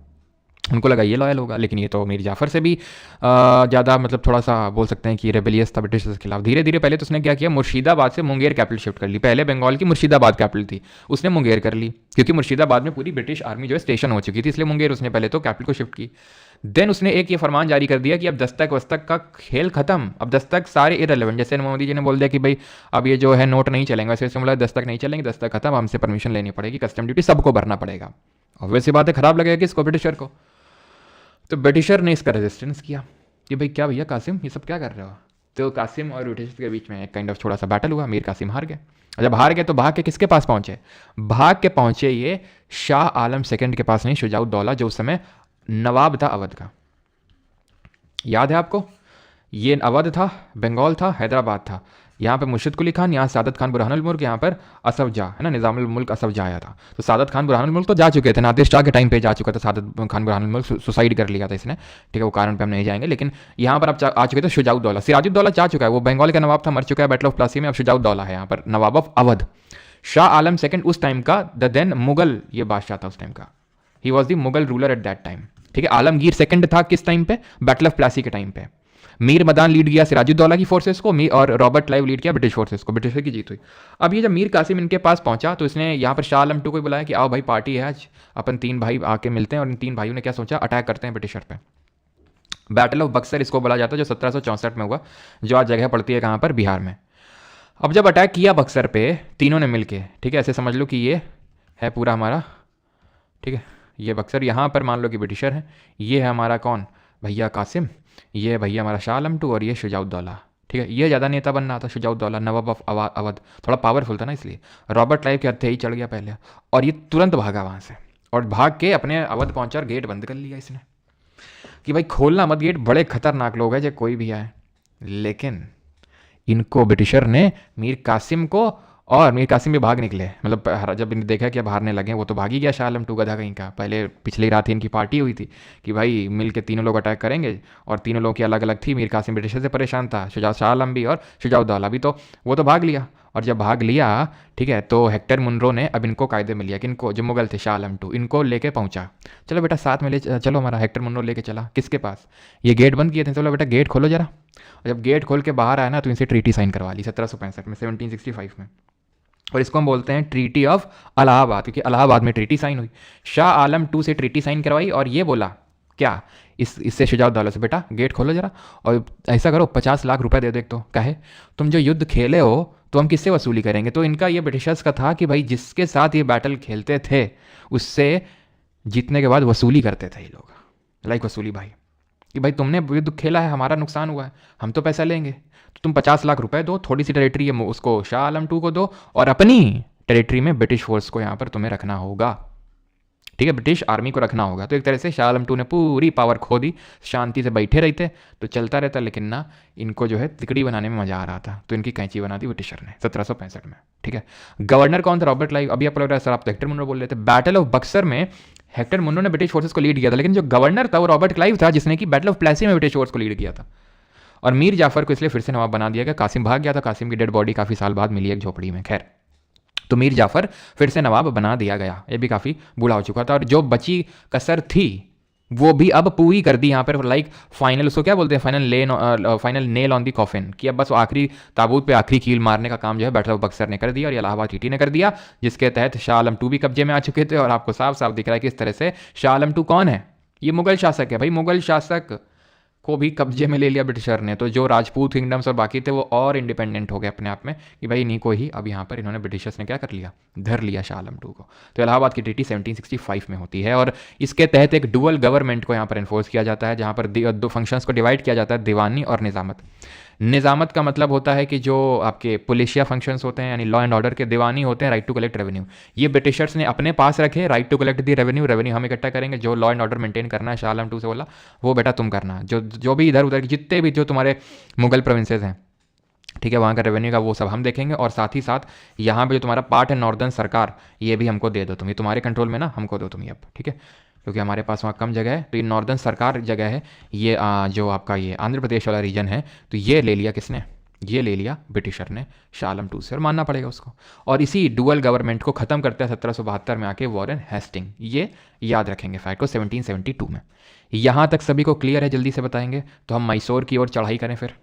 उनको लगा ये लॉयल होगा, लेकिन ये तो मीर जाफर से भी ज़्यादा मतलब थोड़ा सा बोल सकते हैं कि रेबेलियस था ब्रिटिश के खिलाफ। धीरे धीरे पहले तो उसने क्या किया, मुर्शिदाबाद से मुंगेर कैपिटल शिफ्ट कर ली। पहले बंगाल की मुर्शिदाबाद कैपिटल थी, उसने मुंगेर कर ली, क्योंकि मुर्शिदाबाद में पूरी ब्रिटिश आर्मी जो है स्टेशन हो चुकी थी, इसलिए मुंगेर उसने पहले तो कैपिटल को शिफ्ट की। देन उसने एक ये फरमान जारी कर दिया कि अब दस्तक वस्तक का खेल खत्म, अब दस्तक सारे इरेलेवेंट। जैसे मोदी जी ने बोल दिया कि भाई अब ये जो है नोट नहीं चलेंगे, वैसे बोला दस्तक नहीं चलेंगे, दस्तक खत्म, हमसे परमिशन लेनी पड़ेगी, कस्टम ड्यूटी सबको भरना पड़ेगा। और वैसी बात है, खराब लगेगा किसको, ब्रिटिशर को। तो ब्रिटिशर ने इसका रेजिस्टेंस किया कि भाई क्या भैया कासिम ये सब क्या कर रहे हो। तो कासिम और ब्रिटिश के बीच में एक काइंड ऑफ थोड़ा सा बैटल हुआ, मीर कासिम हार गए। जब हार गए तो भाग के किसके पास पहुंचे, भाग के पहुंचे ये शाह आलम सेकंड के पास नहीं, शुजाउद्दौला, जो उस समय नवाब था अवध का। याद है आपको, ये अवध था, बंगाल था, हैदराबाद था। यहाँ पे मुर्शिद कुली खान, यहाँ सादत खान बुरहानुल मुल्क, यहाँ पर असफ जा है ना, निज़ामुल मुल्क असफ जा आया था। तो सादत खान बुरहानुल मुल्क तो जा चुके थे, नादिर शाह के टाइम पे जा चुका था सादत खान बुरहानुल मुल्क, सुसाइड कर लिया था इसने, ठीक है, वो कारण पे हम नहीं जाएंगे। लेकिन यहाँ पर अब आ चुके थे शुजाउद्दौला। सिराजुद्दौला जा चुका है, वो बंगाल का नवाब था, मर चुका है बैटल ऑफ प्लासी में। अब शुजाउद्दौला है यहाँ पर नवाब ऑफ अवध। शाह आलम सेकंड उस टाइम का द देन मुगल ये बादशाह था उस टाइम का, he was the Mughal ruler at that time, ठीक है। आलमगीर सेकंड था किस टाइम पे, बैटल ऑफ प्लासी के टाइम पे। मीर मदान लीड किया सिराजुद्दौला की फोर्सेस को, और रॉबर्ट क्लाइव लीड किया ब्रिटिश फोर्सेस को, ब्रिटिशर की जीत हुई। अब ये जब मीर कासिम इनके पास पहुंचा तो इसने यहाँ पर शाह आलम टू को बुलाया कि आओ भाई पार्टी है आज, अपन तीन भाई आके मिलते हैं। और इन तीन भाइयों ने क्या सोचा, अटैक करते हैं ब्रिटिशर पे। बैटल ऑफ बक्सर इसको बोला जाता है, जो 1764 में हुआ, जो आज जगह पड़ती है कहाँ पर, बिहार में। अब जब अटैक किया बक्सर पे तीनों ने मिलके, ठीक है, ऐसे समझ लो कि ये है पूरा हमारा, ठीक है, ये बक्सर, यहाँ पर मान लो कि ब्रिटिशर है, ये है हमारा कौन, भैया कासिम, ये भैया हमारा शाह आलम टू, और ये शुजाउद्दौला, ठीक है। ये ज़्यादा नेता बनना था शुजाउद्दौला, नवाब ऑफ अवध, थोड़ा पावरफुल था ना, इसलिए रॉबर्ट क्लाइव के हत्थे ही चढ़ गया पहले, और ये तुरंत भागा वहाँ से, और भाग के अपने अवध पहुँचा और गेट बंद कर लिया इसने कि भाई खोलना मत गेट, बड़े खतरनाक लोग हैं जो कोई भी आए। लेकिन इनको ब्रिटिशर ने मीर कासिम को, और मीर कासिम भी भाग निकले, मतलब जब इन्हें देखा कि अब हारने लगे, वो तो भाग ही गया शाह आलम टू गधा कहीं का। पहले पिछली रात ही इनकी पार्टी हुई थी कि भाई मिल के तीनों लोग अटैक करेंगे, और तीनों लोग की अलग अलग थी। मीर कासिम ब्रिटिशर से परेशान था, शाह आलम भी और शुजाउद्दौला भी, तो वो तो भाग लिया। और जब भाग लिया, ठीक है, तो हेक्टर मुनरो ने अब इनको कायदे में लिया कि इनको, जो मुगल थे शाह आलम टू, इनको लेके पहुंचा, चलो बेटा साथ में ले चलो। हमारा हेक्टर मुनरो लेके चला किसके पास, ये गेट बंद किए थे, चलो बेटा गेट खोलो जरा। और जब गेट खोल के बाहर आया ना, तो इनसे ट्रीटी साइन करवा ली 1765 में, 1765 में। और इसको हम बोलते हैं ट्रीटी ऑफ इलाहाबाद, क्योंकि इलाहाबाद में ट्रीटी साइन हुई। शाह आलम टू से ट्रीटी साइन करवाई, और ये बोला क्या, इससे शुजाउद्दौला से, बेटा गेट खोलो जरा, और ऐसा करो 50 लाख रुपए दे दो। एक तो कहे तुम जो युद्ध खेले हो तो हम किससे वसूली करेंगे। तो इनका ये ब्रिटिशर्स का था कि भाई जिसके साथ ये बैटल खेलते थे उससे जीतने के बाद वसूली करते थे ये लोग, लाइक वसूली भाई, कि भाई तुमने युद्ध खेला है, हमारा नुकसान हुआ है, हम तो पैसा लेंगे, तो तुम 50 लाख रुपए दो, थोड़ी सी टेरिटरी है उसको शाह आलम टू को दो, और अपनी टेरिटरी में ब्रिटिश फोर्स को यहाँ पर तुम्हें रखना होगा, ठीक है, ब्रिटिश आर्मी को रखना होगा। तो एक तरह से शाह आलम टू ने पूरी पावर खो दी, शांति से बैठे रहते तो चलता रहता, लेकिन ना इनको जो है तिकड़ी बनाने में मजा आ रहा था, तो इनकी कैंची बना दी ब्रिटिशर ने 1765 में, ठीक है। गवर्नर कौन था, रॉबर्ट क्लाइव। अभी आप लग रहा है सर आप तो हेक्टर मुनरो बोल रहे थे, बैटल ऑफ बक्सर में हेक्टर मुनरो ने ब्रिटिश फोर्सेस को लीड किया था, लेकिन जो गवर्नर था वो रॉबर्ट क्लाइव था, जिसने कि बैटल ऑफ प्लासी में ब्रिटिश फोर्स को लीड किया था। और मीर जाफर को इसलिए फिर से नवाब बना दिया गया, कासिम भाग गया था, कासिम की डेड बॉडी काफ़ी साल बाद मिली एक झोपड़ी में, खैर। तो मीर जाफर फिर से नवाब बना दिया गया, ये भी काफ़ी बूढ़ा हो चुका था, और जो बची कसर थी वो भी अब पूरी कर दी यहाँ पर, लाइक फाइनल, उसको क्या बोलते हैं, final nail on the coffin, कि अब बस आखिरी ताबूत पे आखिरी कील मारने का काम जो है बैटल ऑफ बक्सर ने कर दिया, और इलाहाबाद ट्रीटी ने कर दिया, जिसके तहत शाह आलम टू भी कब्जे में आ चुके थे। और आपको साफ साफ दिख रहा है कि इस तरह से शाह आलम टू कौन है, ये मुगल शासक है भाई, मुगल शासक को भी कब्जे में ले लिया ब्रिटिशर ने। तो जो राजपूत किंगडम्स और बाकी थे वो और इंडिपेंडेंट हो गए अपने आप में, कि भाई इन्हीं को ही अब यहाँ पर इन्होंने ब्रिटिशर्स ने क्या कर लिया, धर लिया शाह आलम टू को। तो इलाहाबाद की ट्रीटी 1765 में होती है, और इसके तहत एक डुअल गवर्नमेंट को यहाँ पर इन्फोर्स किया जाता है, जहाँ पर दो फंक्शंस को डिवाइड किया जाता है, दीवानी और निज़ामत। निज़ामत का मतलब होता है कि जो आपके पुलिसिया फंक्शंस होते हैं, यानी लॉ एंड ऑर्डर के दीवानी होते हैं, राइट टू कलेक्ट रेवेन्यू, ये ब्रिटिशर्स ने अपने पास रखे। Right to collect the revenue, revenue हम इकट्ठा करेंगे। जो लॉ एंड ऑर्डर मेंटेन करना है, शाह आलम 2 से बोला, वो बेटा तुम करना। जो जो भी इधर उधर जितने भी जो तुम्हारे मुगल प्रोविंसेस हैं, ठीक है, वहाँ का रेवेन्यू का वो सब हम देखेंगे। और साथ ही साथ यहाँ पे जो तुम्हारा पार्ट है नॉर्दर्न सरकार, ये भी हमको दे दो तुम, ये तुम्हारे कंट्रोल में ना, हमको दो तुम ये अब, ठीक है, क्योंकि हमारे पास वहाँ कम जगह है। तो ये नॉर्दर्न सरकार जगह है, ये जो आपका ये आंध्र प्रदेश वाला रीजन है, तो ये ले लिया किसने, ये ले लिया ब्रिटिशर ने शाह आलम 2 से, और मानना पड़ेगा उसको। और इसी डुअल गवर्नमेंट को ख़त्म करते हैं 1772 में आके वॉरेन हेस्टिंग। ये याद रखेंगे फैक्ट को 1772 में। यहाँ तक सभी को क्लियर है, जल्दी से बताएंगे तो हम मैसूर की ओर चढ़ाई करें फिर।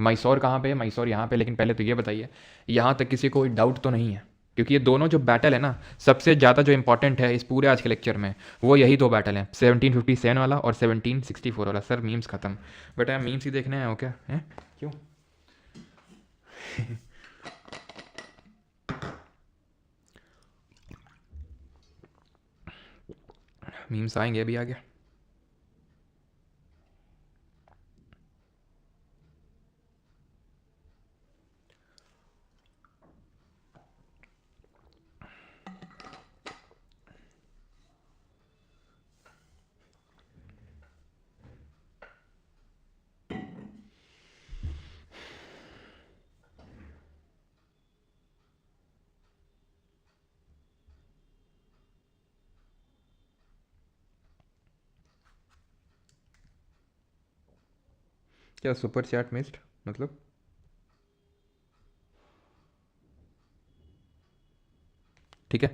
मैसूर कहाँ पे है, मैसूर यहाँ पे। लेकिन पहले तो ये बताइए, यहाँ तक किसी को कोई डाउट तो नहीं है, क्योंकि ये दोनों जो बैटल है ना, सबसे ज़्यादा जो इंपॉर्टेंट है इस पूरे आज के लेक्चर में, वो यही दो बैटल हैं, 1757 वाला और 1764 वाला। सर मीम्स खत्म, बेटा मीम्स ही देखने आए हो क्या, हैं क्यों? मीम्स आएंगे अभी आगे। क्या सुपर चैट मिस्ड मतलब? ठीक है,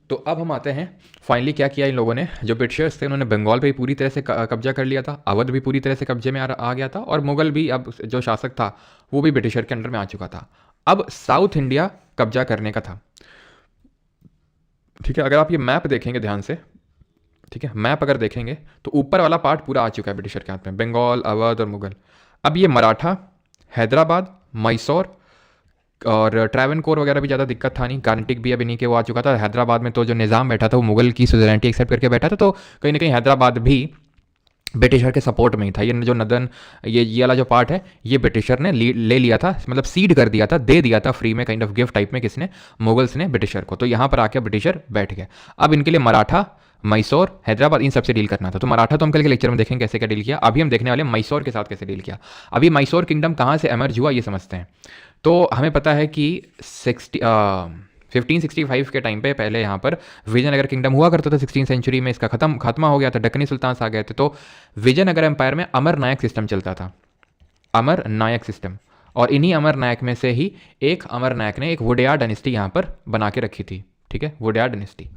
तो अब हम आते हैं फाइनली क्या किया इन लोगों ने। जो ब्रिटिशर्स थे उन्होंने बंगाल पे भी पूरी तरह से कब्जा कर लिया था, अवध भी पूरी तरह से कब्जे में आ गया था, और मुगल भी अब जो शासक था वो भी ब्रिटिशर के अंडर में आ चुका था। अब साउथ इंडिया कब्जा करने का था। ठीक है, अगर आप ये मैप देखेंगे ध्यान से, ठीक है, मैप अगर देखेंगे तो ऊपर वाला पार्ट पूरा आ चुका है ब्रिटिशर के हाथ में, बंगाल, अवध और मुगल। अब ये मराठा, हैदराबाद, मैसूर और ट्रैवनकोर वगैरह भी ज़्यादा दिक्कत था नहीं, कार्नाटिक भी अब इन्हीं के वो आ चुका था। हैदराबाद में तो जो निज़ाम बैठा था वो मुगल की सुजरेनिटी एक्सेप्ट करके बैठा था, तो कहीं ना कहीं हैदराबाद भी ब्रिटिशर के सपोर्ट में ही था। ये जो नदन ये वाला जो पार्ट है, ये ब्रिटिशर ने ले लिया था, मतलब सीड कर दिया था, दे दिया था फ्री में, काइंड ऑफ गिफ्ट टाइप में, किसने, मुगल्स ने ब्रिटिशर को। तो यहाँ पर आके ब्रिटिशर बैठ गए। अब इनके लिए मराठा, मैसूर, हैदराबाद, इन सबसे डील करना था। तो मराठा तो हम कल के लेक्चर में देखेंगे कैसे क्या डील किया। अभी हम देखने वाले मैसूर के साथ कैसे डील किया। अभी मैसूर किंगडम कहाँ से एमर्ज हुआ ये समझते हैं। तो हमें पता है कि 1565 के टाइम पे पहले यहाँ पर विजयनगर किंगडम हुआ करता था। 16th सेंचुरी में इसका खात्मा हो गया था, दक्कनी सुल्तान्स आ गए थे। तो विजयनगर एम्पायर में अमर नायक सिस्टम चलता था, अमर नायक सिस्टम। और इन्हीं अमर नायक में से ही एक अमर नायक ने एक वुडेयार डायनेस्टी यहाँ पर बना के रखी थी। ठीक है, वुडेयार डायनेस्टी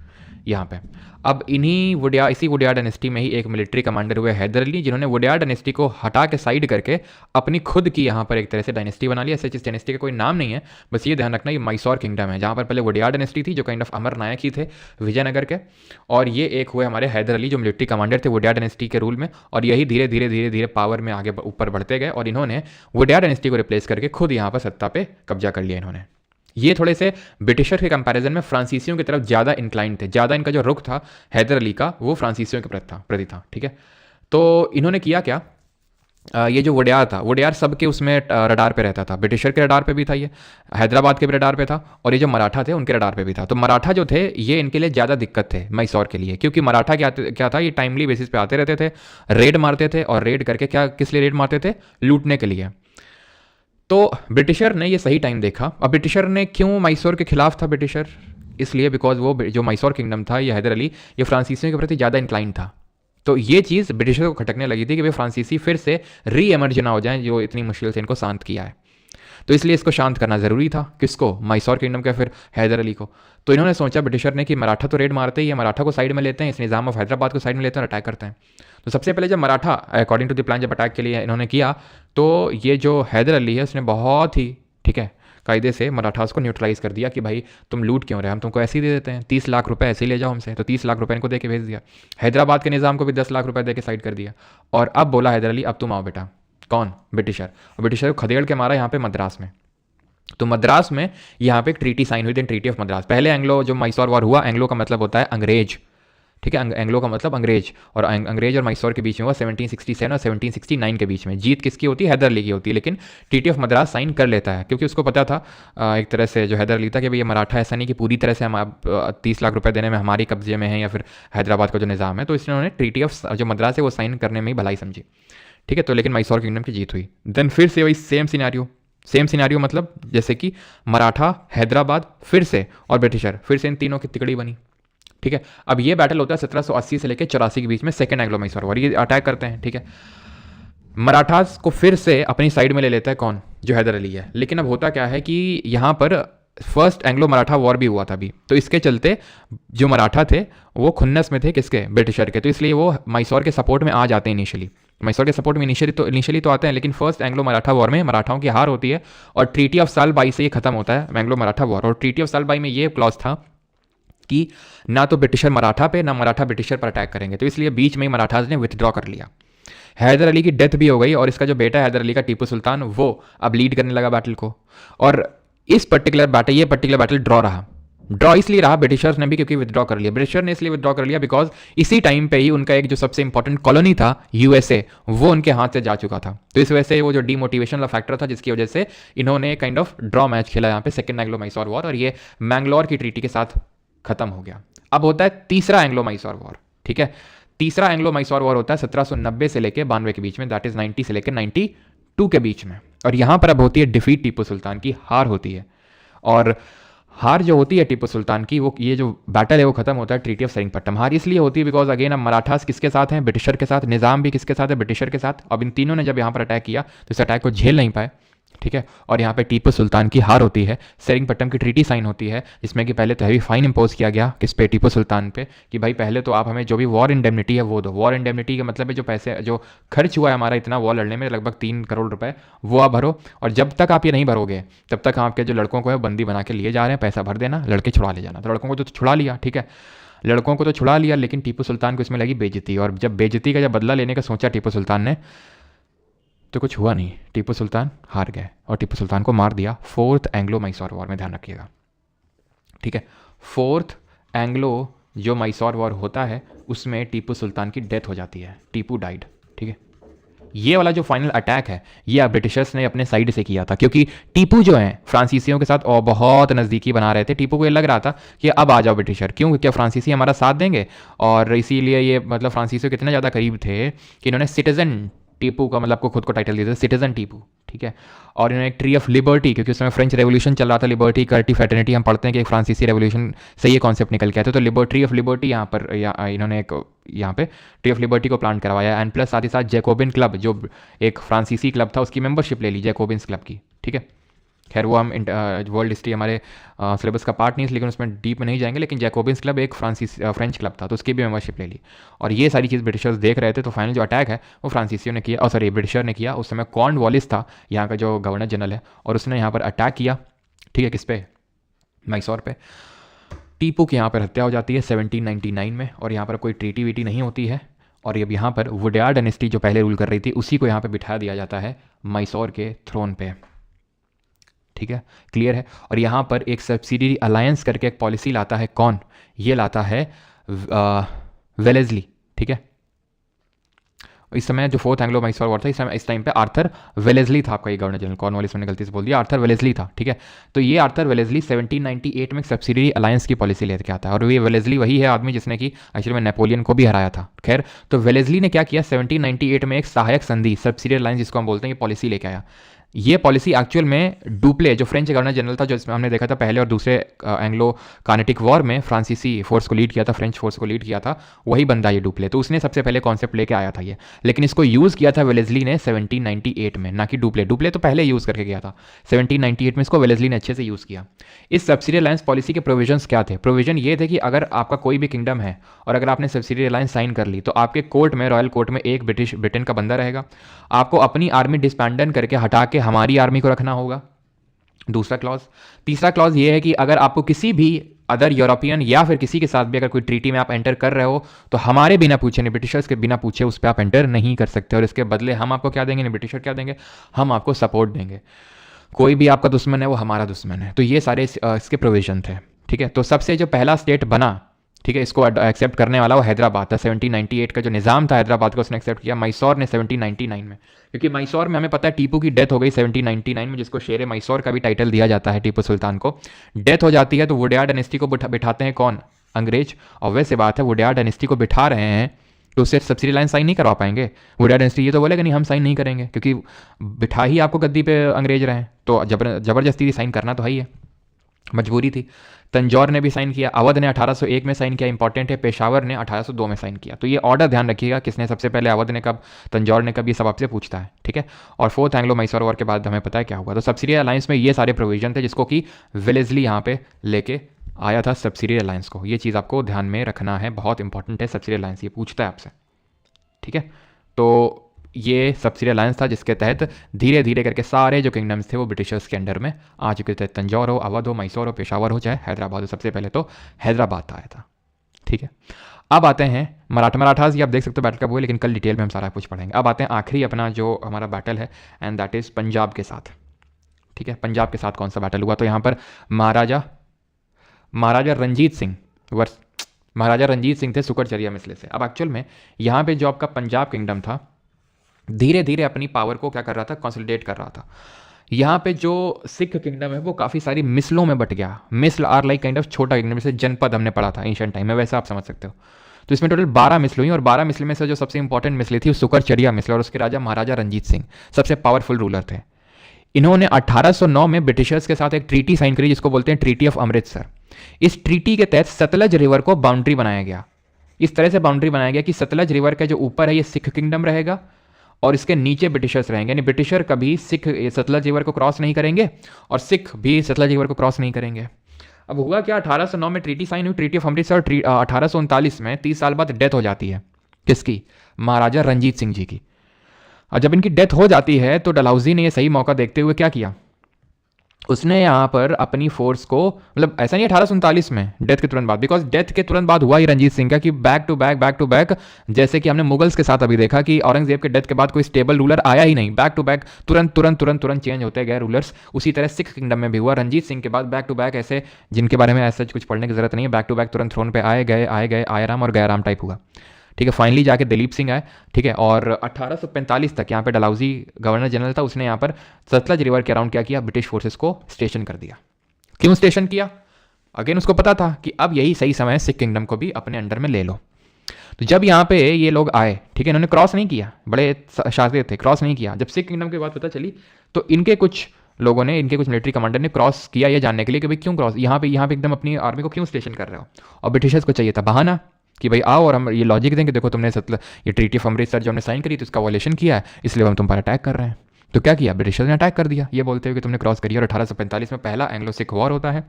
यहाँ पे। अब इसी वुडेयार डायनेस्टी में ही एक मिलिट्री कमांडर हुए हैदर अली, जिन्होंने वुडेयार डायनेस्टी को हटा के साइड करके अपनी खुद की यहाँ पर एक तरह से डायनेस्टी बना ली। ऐसे इस डायनेस्टी का कोई नाम नहीं है, बस ये ध्यान रखना ये मैसूर किंगडम है, जहाँ पर पहले वुडेयार डायनेस्टी थी जो काइंड ऑफ अमर नायक ही थे विजयनगर के। और ये एक हुए हमारे हैदर अली जो मिलिट्री कमांडर थे वुडेयार डायनेस्टी के रूल में। और यही धीरे धीरे धीरे धीरे पावर में आगे ऊपर बढ़ते गए, और इन्होंने वुडेयार डायनेस्टी को रिप्लेस करके खुद यहाँ पर सत्ता पे कब्जा कर लिया इन्होंने। ये थोड़े से ब्रिटिशर के कंपैरिजन में फ्रांसीसियों की तरफ ज़्यादा इंक्लाइन थे, ज़्यादा इनका जो रुख था हैदर अली का वो फ्रांसीसियों के प्रति था। ठीक है, तो इन्होंने किया क्या, ये जो वुडेयार था, वुडेयार सबके उसमें रडार पे रहता था। ब्रिटिशर के रडार पे भी था, ये हैदराबाद के भी रडार पे था, और ये जो मराठा थे उनके रडार पे भी था। तो मराठा जो थे ये इनके लिए ज़्यादा दिक्कत थे मैसूर के लिए, क्योंकि मराठा क्या था, ये टाइमली बेसिस पे आते रहते थे, रेड मारते थे, और रेड करके क्या किस लिए रेड मारते थे, लूटने के लिए। तो ब्रिटिशर ने ये सही टाइम देखा। अब ब्रिटिशर ने क्यों मैसूर के खिलाफ था ब्रिटिशर, इसलिए बिकॉज वो जो मैसूर किंगडम था, ये हैदर अली, ये फ्रांसीसियों के प्रति ज़्यादा इंक्लाइन था। तो ये चीज़ ब्रिटिशर को खटकने लगी थी कि वे फ्रांसीसी फिर से री एमर्ज ना हो जाएं, जो इतनी मुश्किल से इनको शांत किया है। तो इसलिए इसको शांत करना ज़रूरी था। किसको, मैसूर किंगडम के, फिर हैदर अली को। तो इन्होंने सोचा ब्रिटिशर ने कि मराठा तो रेड मारते ही है, मराठा को साइड में लेते हैं, इस निज़ाम ऑफ हैदराबाद को साइड में लेते हैं और अटैक करते हैं। तो सबसे पहले जब Maratha according to the plan जब अटैक के लिए इन्होंने किया, तो ये जो हैदर अली है उसने बहुत ही, ठीक है, कायदे से मराठास को न्यूट्रलाइज कर दिया कि भाई तुम लूट क्यों रहे, हम तुमको ऐसे ही दे देते हैं, 30 लाख रुपए ऐसे ही ले जाओ हमसे। तो 30 लाख रुपए इनको दे के भेज दिया। हैदराबाद के निज़ाम को भी 10 लाख रुपए दे के साइड कर दिया। और अब बोला हैदर अली अब तुम आओ बेटा। कौन, ब्रिटिशर। और ब्रिटिशर को खदेड़ के मारा यहाँ पे मद्रास में। तो मद्रास में यहाँ पे एक ट्रीटी साइन हुई थी, ट्रीटी ऑफ मद्रास। पहले एंग्लो जो मैसूर वॉर हुआ, एंग्लो का मतलब होता है अंग्रेज, ठीक है। एंग्लो का मतलब अंग्रेज, और अंग्रेज और मैसूर के बीच में हुआ 1767 और 1769 के बीच में। जीत किसकी होती है? हैदर अली की होती है, लेकिन ट्रीटी ऑफ मद्रास साइन कर लेता है क्योंकि उसको पता था एक तरह से, जो हैदर अली था, कि भाई ये मराठा ऐसा नहीं कि पूरी तरह से हम आप 30 लाख रुपए देने में हमारी कब्जे में है या फिर हैदराबाद का जो निज़ाम है। तो इसलिए उन्होंने ट्रीटी ऑफ जो मद्रास है वो साइन करने में ही भलाई समझी। ठीक है। तो लेकिन मैसूर किंगडम की जीत हुई। देन फिर से वही सेम सिनारियो मतलब जैसे कि मराठा, हैदराबाद फिर से, और ब्रिटिशर फिर से, इन तीनों की तिकड़ी बनी। ठीक है। अब ये बैटल होता है 1780 से लेकर 84 के बीच में, सेकंड एंग्लो मैसूर वॉर। ये अटैक करते हैं। ठीक है। मराठास को फिर से अपनी साइड में ले लेता है कौन? जो हैदर अली है। लेकिन अब होता क्या है कि यहाँ पर फर्स्ट एंग्लो मराठा वॉर भी हुआ था अभी, तो इसके चलते जो मराठा थे वो खुन्नस में थे किसके? ब्रिटिशर के। तो इसलिए वो मैसूर के सपोर्ट में आ जाते हैं इनिशियली। मैसूर के सपोर्ट में इनिशियली तो आते हैं, लेकिन फर्स्ट एंग्लो मराठा वॉर में मराठाओं की हार होती है और ट्रीटी ऑफ सालबाई से ये खत्म होता है एंग्लो मराठा वॉर। और ट्रीटी ऑफ सालबाई में ये क्लॉज था कि ना तो ब्रिटिशर मराठा पे, ना मराठा ब्रिटिशर पर अटैक करेंगे। तो इसलिए बीच में ही मराठाज ने विथड्रॉ कर लिया। हैदर अली की डेथ भी हो गई और इसका जो बेटा हैदर अली का टीपू सुल्तान, वो अब लीड करने लगा बैटल को। और इस पर्टिकुलर बैटल ड्रॉ रहा। ड्रॉ इसलिए रहा ब्रिटिशर्स ने भी क्योंकि विथड्रॉ कर लिया। ब्रिटिशर ने इसलिए विथड्रॉ कर लिया बिकॉज इसी टाइम पे ही उनका एक जो सबसे इंपॉर्टेंट कॉलोनी था यूएसए, वो उनके हाथ से जा चुका था। तो इस वजह से वो जो डीमोटिवेशन वाला फैक्टर था, जिसकी वजह से इन्होंने काइंड ऑफ ड्रॉ मैच खेला यहाँ पे सेकंड एंग्लो मैसूर वॉर, और ये मैंगलोर की ट्रीटी के साथ खत्म हो गया। अब होता है तीसरा एंग्लो मैसूर वॉर। ठीक है। तीसरा एंग्लो मैसूर वॉर होता है 1790 से लेकर 92 के बीच में, दैट इज 90 से लेकर 92 के बीच में। और यहां पर अब होती है डिफीट, टीपू सुल्तान की हार होती है। और हार जो होती है टीपू सुल्तान की, वो ये जो बैटल है वो खत्म होता है ट्रीटी ऑफ सेरिंगपट्टम। हार इसलिए होती है बिकॉज अगेन अब मराठास किसके साथ हैं? ब्रिटिशर के साथ। निज़ाम भी किसके साथ है? ब्रिटिशर के साथ। अब इन तीनों ने जब यहाँ पर अटैक किया तो इस अटैक को झेल नहीं पाए। ठीक है। और यहाँ पे टीपू सुल्तान की हार होती है। सेरिंगपट्टम की ट्रीटी साइन होती है, जिसमें कि पहले तो हैवी फाइन इंपोज किया गया किस पे? टीपू सुल्तान पे, कि भाई पहले तो आप हमें जो भी वॉर इंडेमनिटी है वो दो। वॉर इंडेमनिटी का मतलब है जो पैसे जो खर्च हुआ है हमारा इतना वॉर लड़ने में, लगभग 3 करोड़ रुपए, वो आप भरो। और जब तक आप ये नहीं भरोगे तब तक आपके जो लड़कों को है बंदी बना के लिए जा रहे हैं, पैसा भर देना, लड़के छुड़ा ले जाना। तो लड़कों को तो छुड़ा लिया। ठीक है। लड़कों को तो छुड़ा लिया, लेकिन टीपू सुल्तान को इसमें लगी बेइज्जती। और जब बेइज्जती का जब बदला लेने का सोचा टीपू सुल्तान ने, तो कुछ हुआ नहीं। टीपू सुल्तान हार गए और टीपू सुल्तान को मार दिया फोर्थ एंग्लो मैसूर वॉर में, ध्यान रखिएगा। ठीक है। फोर्थ एंग्लो जो मैसूर वॉर होता है उसमें टीपू सुल्तान की डेथ हो जाती है। टीपू डाइड। ठीक है। ये वाला जो फाइनल अटैक है ये ब्रिटिशर्स ने अपने साइड से किया था, क्योंकि टीपू जो है फ्रांसीसियों के साथ और बहुत नज़दीकी बना रहे थे। टीपू को ये लग रहा था कि अब आ जाओ ब्रिटिशर, क्यों? क्या फ्रांसीसी हमारा साथ देंगे? और इसीलिए ये मतलब फ्रांसीसियों के इतने ज़्यादा करीब थे कि इन्होंने सिटीजन टीपू का मतलब को खुद को टाइटल दिया था, सिटीजन टीपू। ठीक है। और इन्होंने एक ट्री ऑफ लिबर्टी, क्योंकि उस समय फ्रेंच रेवोल्यूशन चल रहा था, लिबर्टी इक्वालिटी फ्रेटर्निटी हम पढ़ते हैं कि एक फ्रांसीसी रेवोल्यूशन से ये कॉन्सेप्ट निकल के आया था। तो ट्री ऑफ लिबर्टी यहाँ पर इन्होंने एक यहाँ पे ट्री ऑफ लिबर्टी को प्लांट करवाया। एंड प्लस साथ ही साथ जैकोबिन क्लब, जो एक फ्रांसीसी क्लब था, उसकी मेंबरशिप ले ली जैकोबिन्स क्लब की। ठीक है। खैर वो हम वर्ल्ड हिस्ट्री हमारे सिलेबस का पार्ट नहीं है, लेकिन उसमें डीप में नहीं जाएंगे। लेकिन जैकोबिन्स क्लब एक फ्रेंच क्लब था, तो उसकी भी मेंबरशिप ले ली। और ये सारी चीज़ ब्रिटिशर्स देख रहे थे। तो फाइनल जो अटैक है वो फ्रांसीसियों ने किया, और सॉरी ब्रिटिशर ने किया। उस समय कॉर्नवालिस था यहाँ का जो गवर्नर जनरल है, और उसने यहाँ पर अटैक किया। ठीक है। किस पे? मैसूर पे। टीपू की यहाँ पर हत्या हो जाती है 1799 में, और यहाँ पर कोई ट्रीटी वीटी नहीं होती है। और अब यहाँ पर वुडयार्ड डायनेस्टी जो पहले रूल कर रही थी उसी को यहाँ पर बिठा दिया जाता है मैसूर के थ्रोन पे। ठीक है। क्लियर है। और यहाँ पर एक सब्सिडियरी अलायंस करके एक पॉलिसी लाता है कौन? ये लाता है वेलेस्ली। ठीक है। इस समय जो फोर्थ एंग्लो मैसूर वॉर था, इस टाइम पे आर्थर वेलेस्ली था आपका ये गवर्नर जनरल। कॉर्नवालिस मैंने गलती से बोल दिया, आर्थर वेलेस्ली था। ठीक है। तो ये आर्थर वेलेस्ली 1798 में एक सब्सिडियरी अलायंस की पॉलिसी लेकर आता है। और ये वेलेस्ली वही है आदमी जिसने कि एक्चुअली में नेपोलियन को भी हराया था। खैर, तो वेलेस्ली ने क्या किया, 1798 में एक सहायक संधि, सब्सिडियरी अलायंस जिसको हम बोलते हैं, ये पॉलिसी लेके आया। ये पॉलिसी एक्चुअल में डुप्ले, जो फ्रेंच गवर्नर जनरल था, जो इसमें हमने देखा था पहले और दूसरे एंग्लो कार्नेटिक वॉर में फ्रांसीसी फोर्स को लीड किया था, फ्रेंच फोर्स को लीड किया था, वही बंदा ये डुप्ले। तो उसने सबसे पहले कॉन्सेप्ट लेके आया था ये, लेकिन इसको यूज़ किया था वेलेस्ली ने 1798 में, ना कि डुप्ले। डुप्ले तो पहले यूज़ करके गया था, 1798 में इसको वेलेस्ली ने अच्छे से यूज़ किया। इस सब्सिडी अलायंस पॉलिसी के प्रोविजंस क्या थे? प्रोविजन ये थे कि अगर आपका कोई भी किंगडम है और अगर आपने सब्सिडी अलायंस साइन कर ली, तो आपके कोर्ट में, रॉयल कोर्ट में एक ब्रिटेन का बंदा रहेगा। आपको अपनी आर्मी डिस्बैंडन करके हटा के हमारी आर्मी को रखना होगा, दूसरा क्लॉज। तीसरा क्लॉज ये है कि अगर आपको किसी भी अदर यूरोपियन या फिर किसी के साथ भी अगर कोई ट्रीटी में आप एंटर कर रहे हो, तो हमारे बिना पूछे, नहीं ब्रिटिशर्स के बिना पूछे उस पर आप एंटर नहीं कर सकते। और इसके बदले हम आपको क्या देंगे, नहीं ब्रिटिशर क्या देंगे, हम आपको सपोर्ट देंगे। कोई भी आपका दुश्मन है वो हमारा दुश्मन है। तो ये सारे इसके प्रोविजन थे। ठीक है। तो सबसे जो पहला स्टेट बना ठीक है, इसको एक्सेप्ट करने वाला वो हैदराबाद था। 1798 का जो निज़ाम था हैदराबाद का, उसने एक्सेप्ट किया। मैसूर ने 1799 में, क्योंकि मैसूर में हमें पता है टीपू की डेथ हो गई 1799 में, जिसको शेर मैसूर का भी टाइटल दिया जाता है टीपू सुल्तान को। डेथ हो जाती है तो वुडेयार डायनेस्टी को बिठाते हैं कौन? अंग्रेज। और वैसे बात है, वुडेयार डायनेस्टी को बिठा रहे हैं तो उससे सब्सिडी लाइन साइन नहीं करवा पाएंगे। वुडेयार डायनेस्टी ये तो बोलेगा नहीं हम साइन नहीं करेंगे, क्योंकि बिठा ही आपको गद्दी पे अंग्रेज रहे हैं, तो जबरदस्ती साइन करना तो है ही है, मजबूरी थी। तंजौर ने भी साइन किया, अवध ने 1801 में साइन किया, इंपॉर्टेंट है, पेशावर ने 1802 में साइन किया। तो ये ऑर्डर ध्यान रखिएगा, किसने सबसे पहले, अवध ने कब, तंजौर ने कब, ये सब आपसे पूछता है, ठीक है। और फोर्थ एंग्लो मैसूर वॉर के बाद हमें पता है क्या हुआ। तो सब्सिडी अलायंस में ये सारे प्रोविजन थे जिसको कि वेलेस्ली यहाँ पे लेके आया था सब्सिडी अलायंस को। ये चीज़ आपको ध्यान में रखना है, बहुत इंपॉर्टेंट है सब्सिडी अलायंस, ये पूछता है आपसे, ठीक है। तो ये सब्सिडी अलायंस था जिसके तहत धीरे धीरे करके सारे जो किंगडम्स थे वो ब्रिटिशर्स के अंडर में आ चुके थे। तंजौर हो, अवध हो, मैसूर हो, पेशावर हो, चाहे हैदराबाद हो, सबसे पहले तो हैदराबाद आया था, ठीक है। अब आते हैं मराठास, ये आप देख सकते हो बैटल कब हुए, लेकिन कल डिटेल में हम सारा कुछ पढ़ेंगे। अब आते हैं आखिरी अपना जो हमारा बैटल है, एंड दैट इज़ पंजाब के साथ, ठीक है। पंजाब के साथ कौन सा बैटल हुआ? तो यहाँ पर महाराजा रंजीत सिंह थे सुकरचरिया मिसले से। अब एक्चुअल में यहाँ पे जो आपका पंजाब किंगडम था धीरे धीरे अपनी पावर को क्या कर रहा था, कंसोलिडेट कर रहा था। यहाँ पे जो सिख किंगडम है वो काफ़ी सारी मिसलों में बट गया। मिसल आर लाइक काइंड ऑफ छोटा किंगडम, जैसे जनपद हमने पढ़ा था एंशिएंट टाइम में, वैसा आप समझ सकते हो। तो इसमें टोटल 12 मिसल हुई, और 12 मिसल में से जो सबसे इंपॉर्टेंट मिसली थी वो सुकरचरिया मिसल, और उसके राजा महाराजा रंजीत सिंह सबसे पावरफुल रूलर थे। इन्होंने 1809 में ब्रिटिशर्स के साथ एक ट्रीटी साइन करी जिसको बोलते हैं ट्रीटी ऑफ अमृतसर। इस ट्रीटी के तहत सतलज रिवर को बाउंड्री बनाया गया। इस तरह से बाउंड्री बनाया गया कि सतलज रिवर का जो ऊपर है ये सिख किंगडम रहेगा और इसके नीचे ब्रिटिशर्स रहेंगे, यानी ब्रिटिशर कभी सतलज रिवर को क्रॉस नहीं करेंगे और सिख भी सतलज रिवर को क्रॉस नहीं करेंगे। अब हुआ क्या, 1809 में ट्रीटी साइन हुई, ट्रीटी ऑफ अमृतसर। 1839 में 30 साल बाद डेथ हो जाती है किसकी? महाराजा रंजीत सिंह जी की। और जब इनकी डेथ हो जाती है तो डलहौजी ने ये सही मौका देखते हुए क्या किया, उसने यहाँ पर अपनी फोर्स को, मतलब ऐसा नहीं 1839 में डेथ के तुरंत बाद, बिकॉज डेथ के तुरंत बाद हुआ ही रंजीत सिंह का कि बैक टू बैक, जैसे कि हमने मुगल्स के साथ अभी देखा कि औरंगजेब के डेथ के बाद कोई स्टेबल रूलर आया ही नहीं, बैक टू बैक तुरंत चेंज होते गए रूलर्स। उसी तरह सिख किंगडम में भी हुआ, रंजीत सिंह के बाद बैक टू बैक ऐसे, जिनके बारे में ऐसा कुछ पढ़ने की जरूरत नहीं है, बैक टू बैक तुरंत थ्रोन पे आए गए आयराम और गयाराम टाइप हुआ, ठीक है। फाइनली जाके दिलीप सिंह आए, ठीक है। और 1845 तक यहाँ पे डलहौजी गवर्नर जनरल था, उसने यहाँ पर सतलज रिवर के अराउंड क्या किया, ब्रिटिश फोर्सेस को स्टेशन कर दिया। क्यों स्टेशन किया? अगेन उसको पता था कि अब यही सही समय है सिख किंगडम को भी अपने अंडर में ले लो। तो जब यहाँ पे ये लोग आए, ठीक है, इन्होंने क्रॉस नहीं किया, बड़े शातिर थे, क्रॉस नहीं किया। जब सिख किंगडम की बात पता चली तो इनके कुछ लोगों ने, इनके कुछ मिलिट्री कमांडर ने क्रॉस किया ये जानने के लिए कि भाई क्यों क्रॉस, यहाँ पे एकदम अपनी आर्मी को क्यों स्टेशन कर रहे हो। और ब्रिटिशर्स को चाहिए था बहाना कि भाई आओ और हम ये लॉजिक देंगे, देखो तुमने ये ट्रीटी ऑफ अमृतसर जो हमने साइन करी तो इसका वॉयलेशन किया है, इसलिए हम तुम पर अटैक कर रहे हैं। तो क्या किया, ब्रिटिशर्स ने अटैक कर दिया ये बोलते हुए कि तुमने क्रॉस करी। और 1845 में पहला एंग्लो सिख वॉर होता है,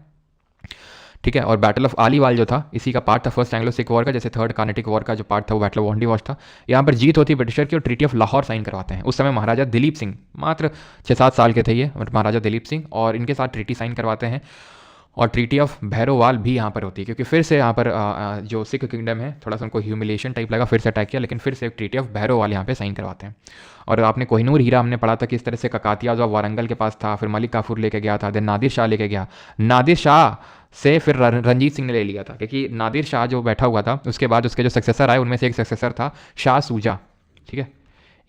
ठीक है। और बैटल ऑफ आलीवाल जो था इसी का पार्ट था फर्स्ट एंग्लो सिख वॉर का, जैसे थर्ड कार्नेटिक वॉर का जो पार्ट था वो बैटल ऑफ वांडीवॉश था। यहाँ पर जीत होती ब्रिटिशर की और ट्रीटी ऑफ लाहौर साइन करवाते हैं। उस समय महाराजा दिलीप सिंह मात्र 6-7 साल के थे ये, महाराजा दिलीप सिंह, और इनके साथ ट्रीटी साइन करवाते हैं। और ट्रीटी ऑफ भैरोवाल भी यहाँ पर होती है, क्योंकि फिर से यहाँ पर जो सिख किंगडम है थोड़ा सा उनको ह्यूमिलेशन टाइप लगा, फिर से अटैक किया, लेकिन फिर से एक ट्रीटी ऑफ भैरोवाल यहाँ पे साइन करवाते हैं। और आपने कोहिनूर हीरा हमने पढ़ा था कि इस तरह से ककातिया जो वारंगल के पास था, फिर मलिक काफूर लेके गया था, देन नादिर शाह लेके गया, नादिर शाह से फिर रंजीत सिंह ने ले लिया था, क्योंकि नादिर शाह जो बैठा हुआ था उसके बाद उसके जो सक्सेसर आए उनमें से एक सक्सेसर था शाह सूजा, ठीक है।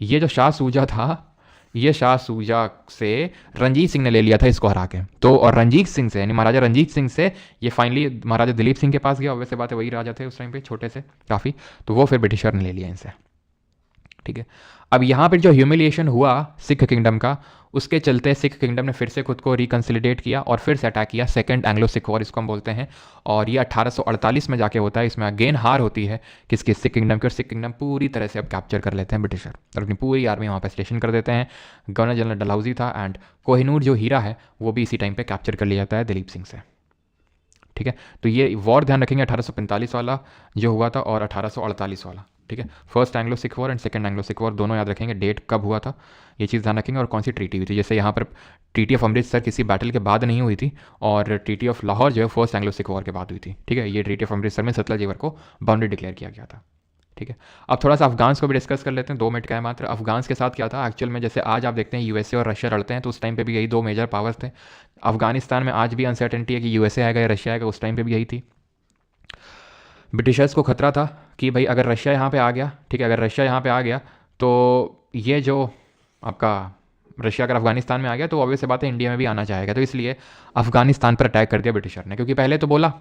ये जो शाह सूजा था, ये शाह सूजा से रंजीत सिंह ने ले लिया था इसको हरा के। तो और रंजीत सिंह से, यानी महाराजा रंजीत सिंह से ये फाइनली महाराजा दिलीप सिंह के पास गया। वैसे बात है वही राजा थे उस टाइम पे, छोटे से काफ़ी, तो वो फिर ब्रिटिशर ने ले लिया इनसे, ठीक है। अब यहाँ पर जो ह्यूमिलिएशन हुआ सिख किंगडम का, उसके चलते सिख किंगडम ने फिर से खुद को रिकन्सिलिडेट किया और फिर से अटैक किया, सेकंड एंग्लो सिख वॉर इसको हम बोलते हैं। और ये 1848 में जाके होता है। इसमें अगेन हार होती है किसकी, सिख किंगडम की, और सिख किंगडम पूरी तरह से अब कैप्चर कर लेते हैं ब्रिटिशर और अपनी पूरी आर्मी वहाँ पर स्टेशन कर देते हैं। गवर्नर जनरल डलहौजी था, एंड कोहिनूर जो हीरा है वो भी इसी टाइम पर कैप्चर कर लिया जाता है दिलीप सिंह से, ठीक है। तो ये वॉर ध्यान रखेंगे 1845 वाला जो हुआ था और 1848 वाला, ठीक है। First Anglo Sikh war and second Anglo Sikh war दोनों याद रखेंगे, डेट कब हुआ था ये चीज़ ध्यान रखेंगे, और कौन सी ट्रीटी हुई थी। जैसे यहाँ पर ट्रीटी ऑफ अमृतसर किसी बैटल के बाद नहीं हुई थी, और ट्रीटी ऑफ लाहौर जो है फर्स्ट एंग्लो सिख वॉर के बाद हुई थी, ठीक है। ये ट्रीटी ऑफ अमृतसर में सतलज रिवर को बाउंड्री डिक्लेयर किया गया था, ठीक है। अब थोड़ा सा अफगान्स को भी डिस्कस कर लेते हैं, 2 मिनट का है मात्र। अफगान्स के साथ क्या था एक्चुअल में, जैसे आज आप देखते हैं यूएसए और रशिया लड़ते हैं, तो उस टाइम पे भी यही 2 मेजर पावर्स थे। अफगानिस्तान में आज भी अनसर्टेनिटी है कि यूएसए आएगा या रशिया आएगा, उस टाइम पे भी यही थी। ब्रिटिशर्स को खतरा था कि भाई अगर रशिया यहाँ पे आ गया, ठीक है, अगर रशिया यहाँ पे आ गया तो ये जो आपका रशिया अगर अफगानिस्तान में आ गया तो ऑब्वियस सी बात है इंडिया में भी आना चाहेगा, तो इसलिए अफगानिस्तान पर अटैक कर दिया ब्रिटिशर ने। क्योंकि पहले तो बोला,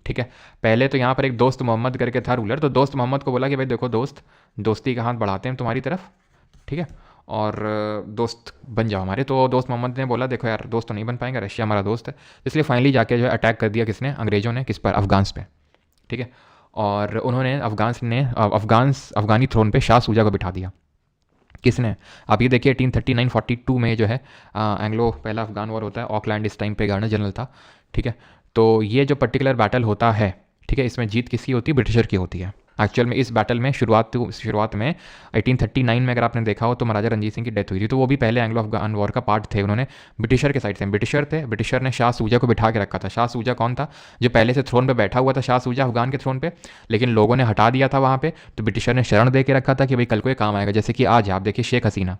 ठीक है, पहले तो यहाँ पर एक दोस्त मोहम्मद करके था रूलर, तो दोस्त मोहम्मद को बोला कि भाई देखो दोस्त, दोस्ती का हाथ बढ़ाते हैं तुम्हारी तरफ, ठीक है, और दोस्त बन जाओ हमारे। तो दोस्त मोहम्मद ने बोला देखो यार दोस्त तो नहीं बन पाएंगे, रशिया हमारा दोस्त है। इसलिए फाइनली जाके जो है अटैक कर दिया किसने, अंग्रेज़ों ने, किस पर, अफगान्स पे, ठीक है। और उन्होंने अफगानी थ्रोन पे शाह सूजा को बिठा दिया। किसने, आप ये देखिए 1839-42 में जो है एंग्लो पहला अफगान वॉर होता है। ऑकलैंड इस टाइम पे गवर्नर जनरल था, ठीक है। तो ये जो पर्टिकुलर बैटल होता है, ठीक है, इसमें जीत किसकी होती है, ब्रिटिशर की होती है। एक्चुअल में इस बैटल में शुरुआत में 1839 में अगर आपने देखा हो तो महाराजा रंजीत सिंह की डेथ हुई थी। तो वो भी पहले एंग्लो अफगान वॉर का पार्ट थे। उन्होंने ब्रिटिशर के साइड से, ब्रिटिशर थे, ब्रिटिशर ने शाह सूजा को बिठा के रखा था। शाह सूजा कौन था, जो पहले से थ्रोन पे बैठा हुआ था, शाह सूजा अफगान के थ्रोन पे, लेकिन लोगों ने हटा दिया था वहाँ पे। तो ब्रिटिशर ने शरण दे के रखा था कि भाई कल को ये काम आएगा। जैसे कि आज आप देखिए शेख हसीना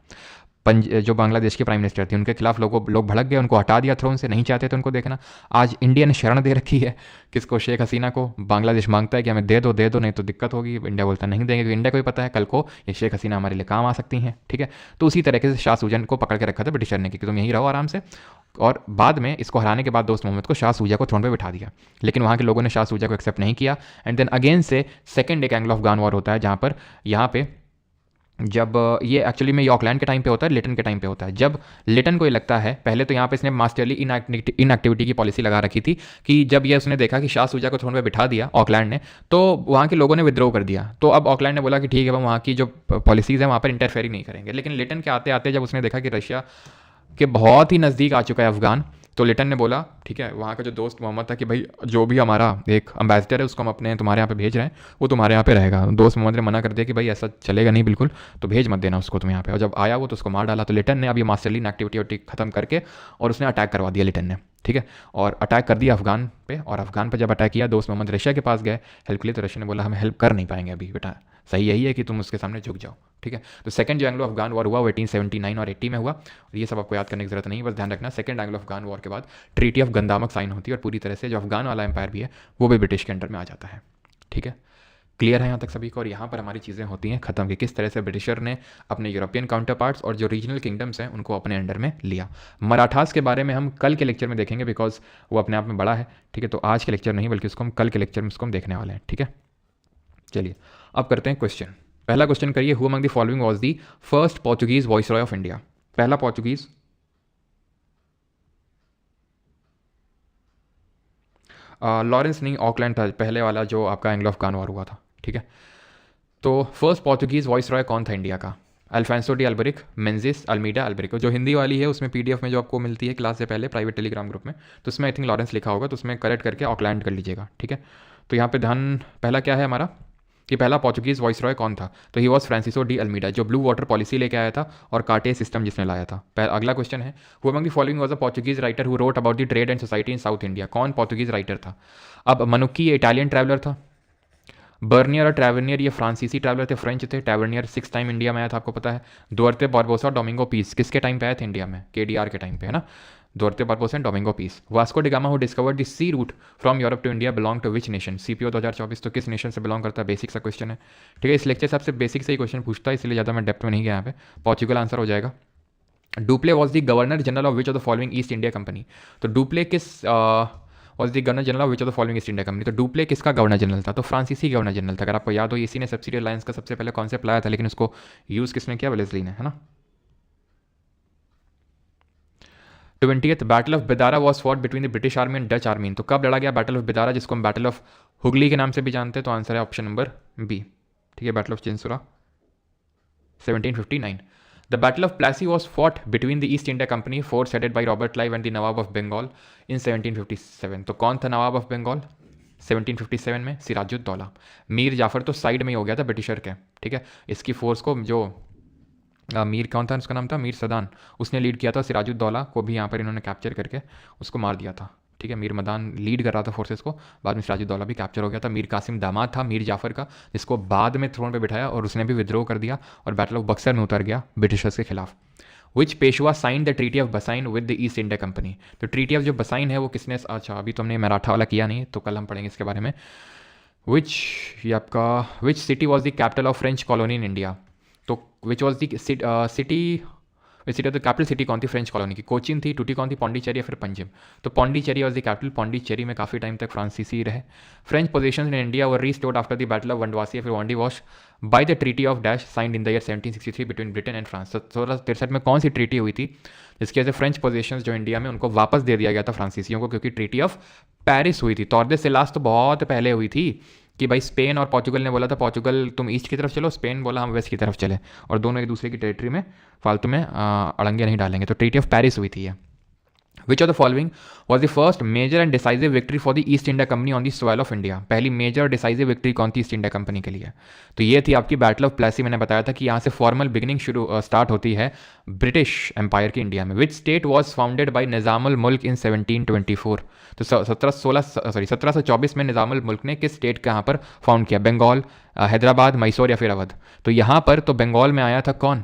जो बांग्लादेश के प्राइम मिनिस्टर थे, उनके खिलाफ लोग भड़क गए, उनको हटा दिया थ्रोन से, नहीं चाहते थे उनको देखना। आज इंडिया ने शरण दे रखी है किसको, शेख हसीना को। बांग्लादेश मांगता है कि हमें दे दो नहीं तो दिक्कत होगी। इंडिया बोलता नहीं देंगे, क्योंकि इंडिया को भी पता है कल को ये शेख हसीना हमारे लिए काम आ सकती हैं, ठीक है। तो उसी तरीके से शाह सूजन को पकड़ के रखा था ब्रिटिशर ने कि तुम यहीं रहो आराम से। और बाद में इसको हराने के बाद दोस्त मोहम्मद को शाह सूजा को थ्रोन पे बिठा दिया, लेकिन वहाँ के लोगों ने शाह सूजा को एक्सेप्ट नहीं किया। एंड देन अगेन से सेकेंड एक एंग्लो अफगान वॉर होता है, जहाँ पर यहाँ पे जब ये एक्चुअली में ये ऑकलैंड के टाइम पे होता है, लिटन के टाइम पे होता है। जब लिटन को ये लगता है, पहले तो यहाँ पे इसने मास्टरली इनएक्टिविटी की पॉलिसी लगा रखी थी कि जब ये उसने देखा कि शाह सूजा को थ्रोन पे बिठा दिया ऑकलैंड ने, तो वहाँ के लोगों ने विद्रोह कर दिया। तो अब ऑकलैंड ने बोला कि ठीक है, हम वहाँ की जो पॉलिसीज़ है वहाँ पर इंटरफेयर ही नहीं करेंगे। लेकिन लिटन के आते आते जब उसने देखा कि रशिया के बहुत ही नज़दीक आ चुका है अफगान, तो लिटन ने बोला ठीक है, वहाँ का जो दोस्त मोहम्मद था कि भाई जो भी हमारा एक अम्बेसडर है उसको हम अपने तुम्हारे यहाँ पे भेज रहे हैं, वो तुम्हारे यहाँ पे रहेगा। दोस्त मोहम्मद ने मना कर दिया कि भाई ऐसा चलेगा नहीं बिल्कुल, तो भेज मत देना उसको तुम यहाँ पे। और जब आया वो तो उसको मार डाला। तो लिटन ने अब ये मास्टरली एक्टिविटी खत्म करके और उसने अटैक करवा दिया लिटन ने, ठीक है, और अटैक कर दिया अफगान पे। और अफगान पे जब अटैक किया, दोस्त मोहम्मद रशिया के पास गए हेल्प के लिए, तो रशिया ने बोला हम हेल्प कर नहीं पाएंगे अभी बेटा, सही यही है कि तुम उसके सामने झुक जाओ, ठीक है। तो सेकंड जो एंग्लो अफगान वॉर हुआ वो 1879 और 80 में हुआ। और ये सब आपको याद करने की जरूरत नहीं, बस ध्यान रखना सेकंड एंग्लो अफगान वॉर के बाद ट्रीटी ऑफ गंदामक साइन होती है और पूरी तरह से जो अफगान वाला एम्पायर भी है वो भी ब्रिटिश के अंडर में आ जाता है, ठीक है। क्लियर है यहाँ तक सभी को। और यहाँ पर हमारी चीज़ें होती हैं खत्म कि किस तरह से ब्रिटिशर ने अपने यूरोपियन काउंटर पार्ट्स और जो रीजनल किंगडम्स हैं उनको अपने अंडर में लिया। मराठास के बारे में हम कल के लेक्चर में देखेंगे, बिकॉज वो अपने आप में बड़ा है, ठीक है। तो आज के लेक्चर नहीं बल्कि उसको हम कल के लेक्चर में उसको हम देखने वाले हैं, ठीक है। चलिए अब करते हैं क्वेश्चन। पहला क्वेश्चन करिए, who among the following was the first Portuguese viceroy of India. पहला पोर्चुगीज, लॉरेंस नहीं, ऑकलैंड था पहले वाला जो आपका एंग्लो अफगान वॉर हुआ था, ठीक है। तो फर्स्ट पोर्चुगीज वॉइसरॉय कौन था इंडिया का? Afonso de Albuquerque, Menezes Almeida Albuquerque. जो हिंदी वाली है उसमें पीडीएफ में जो आपको मिलती है क्लास से पहले प्राइवेट टेलीग्राम ग्रुप में, तो उसमें आई थिंक लॉरेंस लिखा होगा, तो उसमें करेक्ट करके ऑकलैंड कर लीजिएगा, ठीक है। तो यहाँ पे ध्यान, पहला क्या है हमारा कि पहला पोर्चुगीज वॉइसरॉय कौन था? तो he was Francisco de Almeida, जो ब्लू वाटर पॉलिसी लेके आया था और कार्टे सिस्टम जिसने लाया था। अगला क्वेश्चन है, who among the following was a Portuguese writer who wrote about the trade and society in south India. कौन पोर्चुगीज राइटर था? अब मनुक्की ये इटालियन ट्रैवलर था, बर्नियर और ट्रैवर्नियर ये फ्रांसीसी ट्रैवलर थे, फ्रेंच थे। ट्रैवर्नियर 6 टाइम इंडिया में आया था, आपको पता है। दुअर्ते बारबोसा और डोमिंगो पीस किसके टाइम पे आए थे इंडिया में? केडीआर के टाइम पे, है ना। Duarte Barbosa and Domingo Paes. Vasco da Gama who discovered the sea route from Europe to India belong to which nation? CPO 2024 तो किस नेशन से बिलोंग करता है? बेसिक सा क्वेश्चन है, ठीक है। इस लेक्चर से आपसे बेसिक से ही क्वेश्चन पूछता है, इसलिए ज़्यादा मैं डेप्थ में नहीं गया यहाँ पे। पोर्चुगल आंसर हो जाएगा। Dupleix was the governor general of which of the following East India company. तो डुप्ले किस was the governor general of which of the following East India company. तो डुप्ले किसका गवर्नर जनरल था? तो फ्रांसीसी governor general था। अगर आपको याद हो, इसी ने सब्सिडी अलायंस का सबसे पहले कॉन्सेप्ट लाया था, लेकिन उसको यूज़ किसने किया? वेलेस्ली ने, है ना। 20th battle of Bedara was fought between the British army and Dutch army. तो कब लड़ा गया बैटल ऑफ बेदारा, जिसको हम बैटल ऑफ हुगली के नाम से भी जानते हैं? तो आंसर है ऑप्शन नंबर बी, ठीक है, battle of Chinsurah 1759। The Battle of Plassey was fought between the East India Company, force headed by Robert Clive and the Nawab of Bengal in 1757। तो कौन था नवाब ऑफ बंगाल 1757 में? सिराजुद्दौला। मीर जाफर तो साइड में ही हो गया था ब्रिटिशर के, ठीक है। इसकी फोर्स को जो मीर कौन था, उसका नाम था मीर सदान, उसने लीड किया था। सिराजुद्दौला को भी यहाँ पर इन्होंने कैप्चर करके उसको मार दिया था, ठीक है। मीर मदान लीड कर रहा था फोर्सेस को, बाद में सिराजुद्दौला भी कैप्चर हो गया था। मीर कासिम दामाद था मीर जाफर का, जिसको बाद में थ्रोन पे बिठाया और उसने भी विद्रोह कर दिया और बैटल ऑफ बक्सर में उतर गया ब्रिटिशर्स के खिलाफ। Which Peshwa sign the treaty of Bassein with the East India company. तो ट्रीटी ऑफ जो बसाइन है वो किसने, अच्छा अभी तो हमने मराठा वाला किया नहीं, तो कल हम पढ़ेंगे इसके बारे में। विच ये आपका which city was the capital of French colony in India. तो which was the city city तो कैपिटल सिटी कौन थी फ्रेंच कॉलोनी की? कोचिन थी, टूटी कौन थी, पौंडीचेरी या फिर पंजिम? तो Pondicherry was the capital. Pondicherry में काफ़ी टाइम तक फ्रांसीसी रहे। French positions in India were restored after the battle of वनवासी या फिर Wandiwash by the treaty of dash signed in the year 1763 between Britain and France. 1663 में कौन सी ट्रीटी हुई थी जिसकी वजह से फ्रेंच पोजीशंस जो इंडिया में उनको वापस दे दिया गया था फ्रांसीसियों को? क्योंकि ट्रीटी ऑफ पेरिस हुई थी। तॉर्देस से लास्ट तो बहुत पहले हुई थी कि भाई स्पेन और पोर्चुगल ने बोला था पोर्चुगल तुम ईस्ट की तरफ चलो, स्पेन बोला हम वेस्ट की तरफ चले, और दोनों एक दूसरे की टेरिटरी में फालतू में अड़ंगे नहीं डालेंगे। तो ट्रीटी ऑफ पेरिस हुई थी ये। Which of the following was the first major and decisive victory for the East India company on the soil of India? पहली मेजर डिसाइसिव विक्ट्री कौन थी ईस्ट इंडिया कंपनी के लिए? तो ये थी आपकी बैटल ऑफ प्लेसी। मैंने बताया था कि यहाँ से फॉर्मल बिगिनिंग स्टार्ट होती है ब्रिटिश एम्पायर की इंडिया में। Which state was founded by Nizamul Mulk in 1724? तो 1724 में निज़ामुल मुल्क ने किस स्टेट का यहाँ पर फाउंड किया? बंगाल, हैदराबाद, मैसूर या फिर अवध? तो यहाँ पर तो बंगाल में आया था कौन?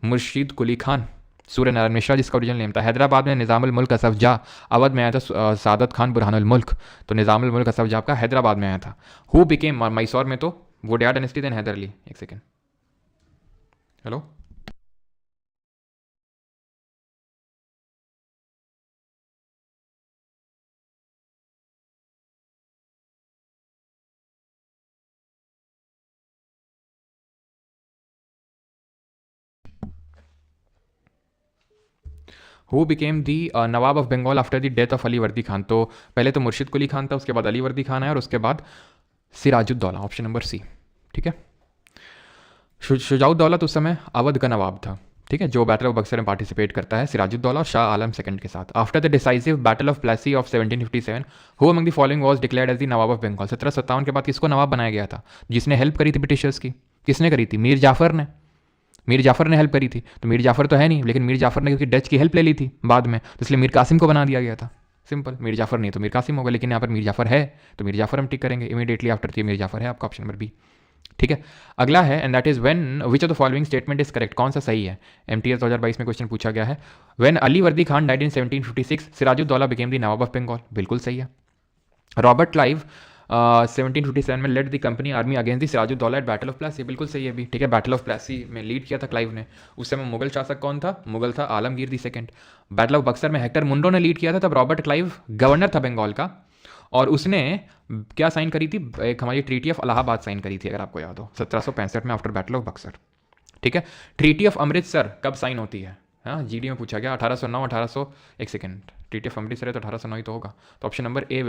मुर्शीद कुली खान, सूर्य नारायण मिश्रा जिसका ओरिजिनल नेम था। हैदराबाद में निज़ामुल मुल्क असफ जा, अवध में आया था सादत खान बुरहानुल मुल्क। तो निज़ामुल मुल्क असफ जा का हैदराबाद में आया था। हु बिकेम, मैसूर में तो वोडिया डायनेस्टी, देन हैदर अली। एक second, hello, who became the nawab of Bengal after the death of Ali Vardi Khan? तो पहले तो मुर्शिद कुली खान था, उसके बाद अली वर्दी खान आया, और उसके बाद सिराजुद्दौला। ऑप्शन नंबर सी, ठीक है। शुजाउद्दौला तो उस समय अवध का नवाब था, ठीक है, जो बैटल ऑफ बक्सर में पार्टिसिपेट करता है सिराजुद्दौला और शाह आलम सेकंड के साथ। After the decisive battle of Plassey of 1757 who among the following was declared as the nawab of Bengal? 1757 के बाद किसको नवाब बनाया गया था? जिसने हेल्प करी थी ब्रिटिशर्स की, किसने करी थी? मीर जाफर ने। मीर जाफर ने हेल्प करी थी। तो मीर जाफर तो है नहीं, लेकिन मीर जाफर ने क्योंकि डच की हेल्प ले ली थी बाद में, तो इसलिए मीर कासिम को बना दिया गया था। सिंपल, मीर जाफर नहीं तो मीर कासिम होगा, लेकिन यहाँ पर मीर जाफर है तो मीर जाफर हम टिक करेंगे इमीडिएटली आफ्टर। ये मीर जाफर है आपका ऑप्शन नंबर बी, ठीक है। अगला है, and that is when which of the following statement is correct? कौन सा सही है? MTS 2022 में क्वेश्चन पूछा गया है। When Ali Vardi Khan died in 1756 Sirajuddaula became the nawab of Bengal? बिल्कुल सही है। रॉबर्ट क्लाइव 1757 में led the company army against the Sirajuddaula at battle of Plassey? बिल्कुल सही है भी, ठीक है। बैटल ऑफ प्लेसी में लीड किया था क्लाइव ने। उस समय मुगल शासक कौन था? मुगल था Alamgir the second. Battle of Buxar में हेक्टर मुंडो ने लीड किया था, तब रॉबर्ट क्लाइव गवर्नर था बंगाल का, और उसने क्या साइन करी थी? एक हमारी ट्रीटी ऑफ इलाहाबाद साइन करी थी, अगर आपको याद हो, 1765 में आफ्टर बैटल ऑफ बक्सर, ठीक है। ट्रीटी ऑफ अमृतसर कब साइन होती है? हाँ, GD में पूछा गया, 1809, 1800, एक सेकेंड, ट्रीटी ऑफ अमृतसर है तो 1809 ही तो होगा। तो ऑप्शन नंबर ए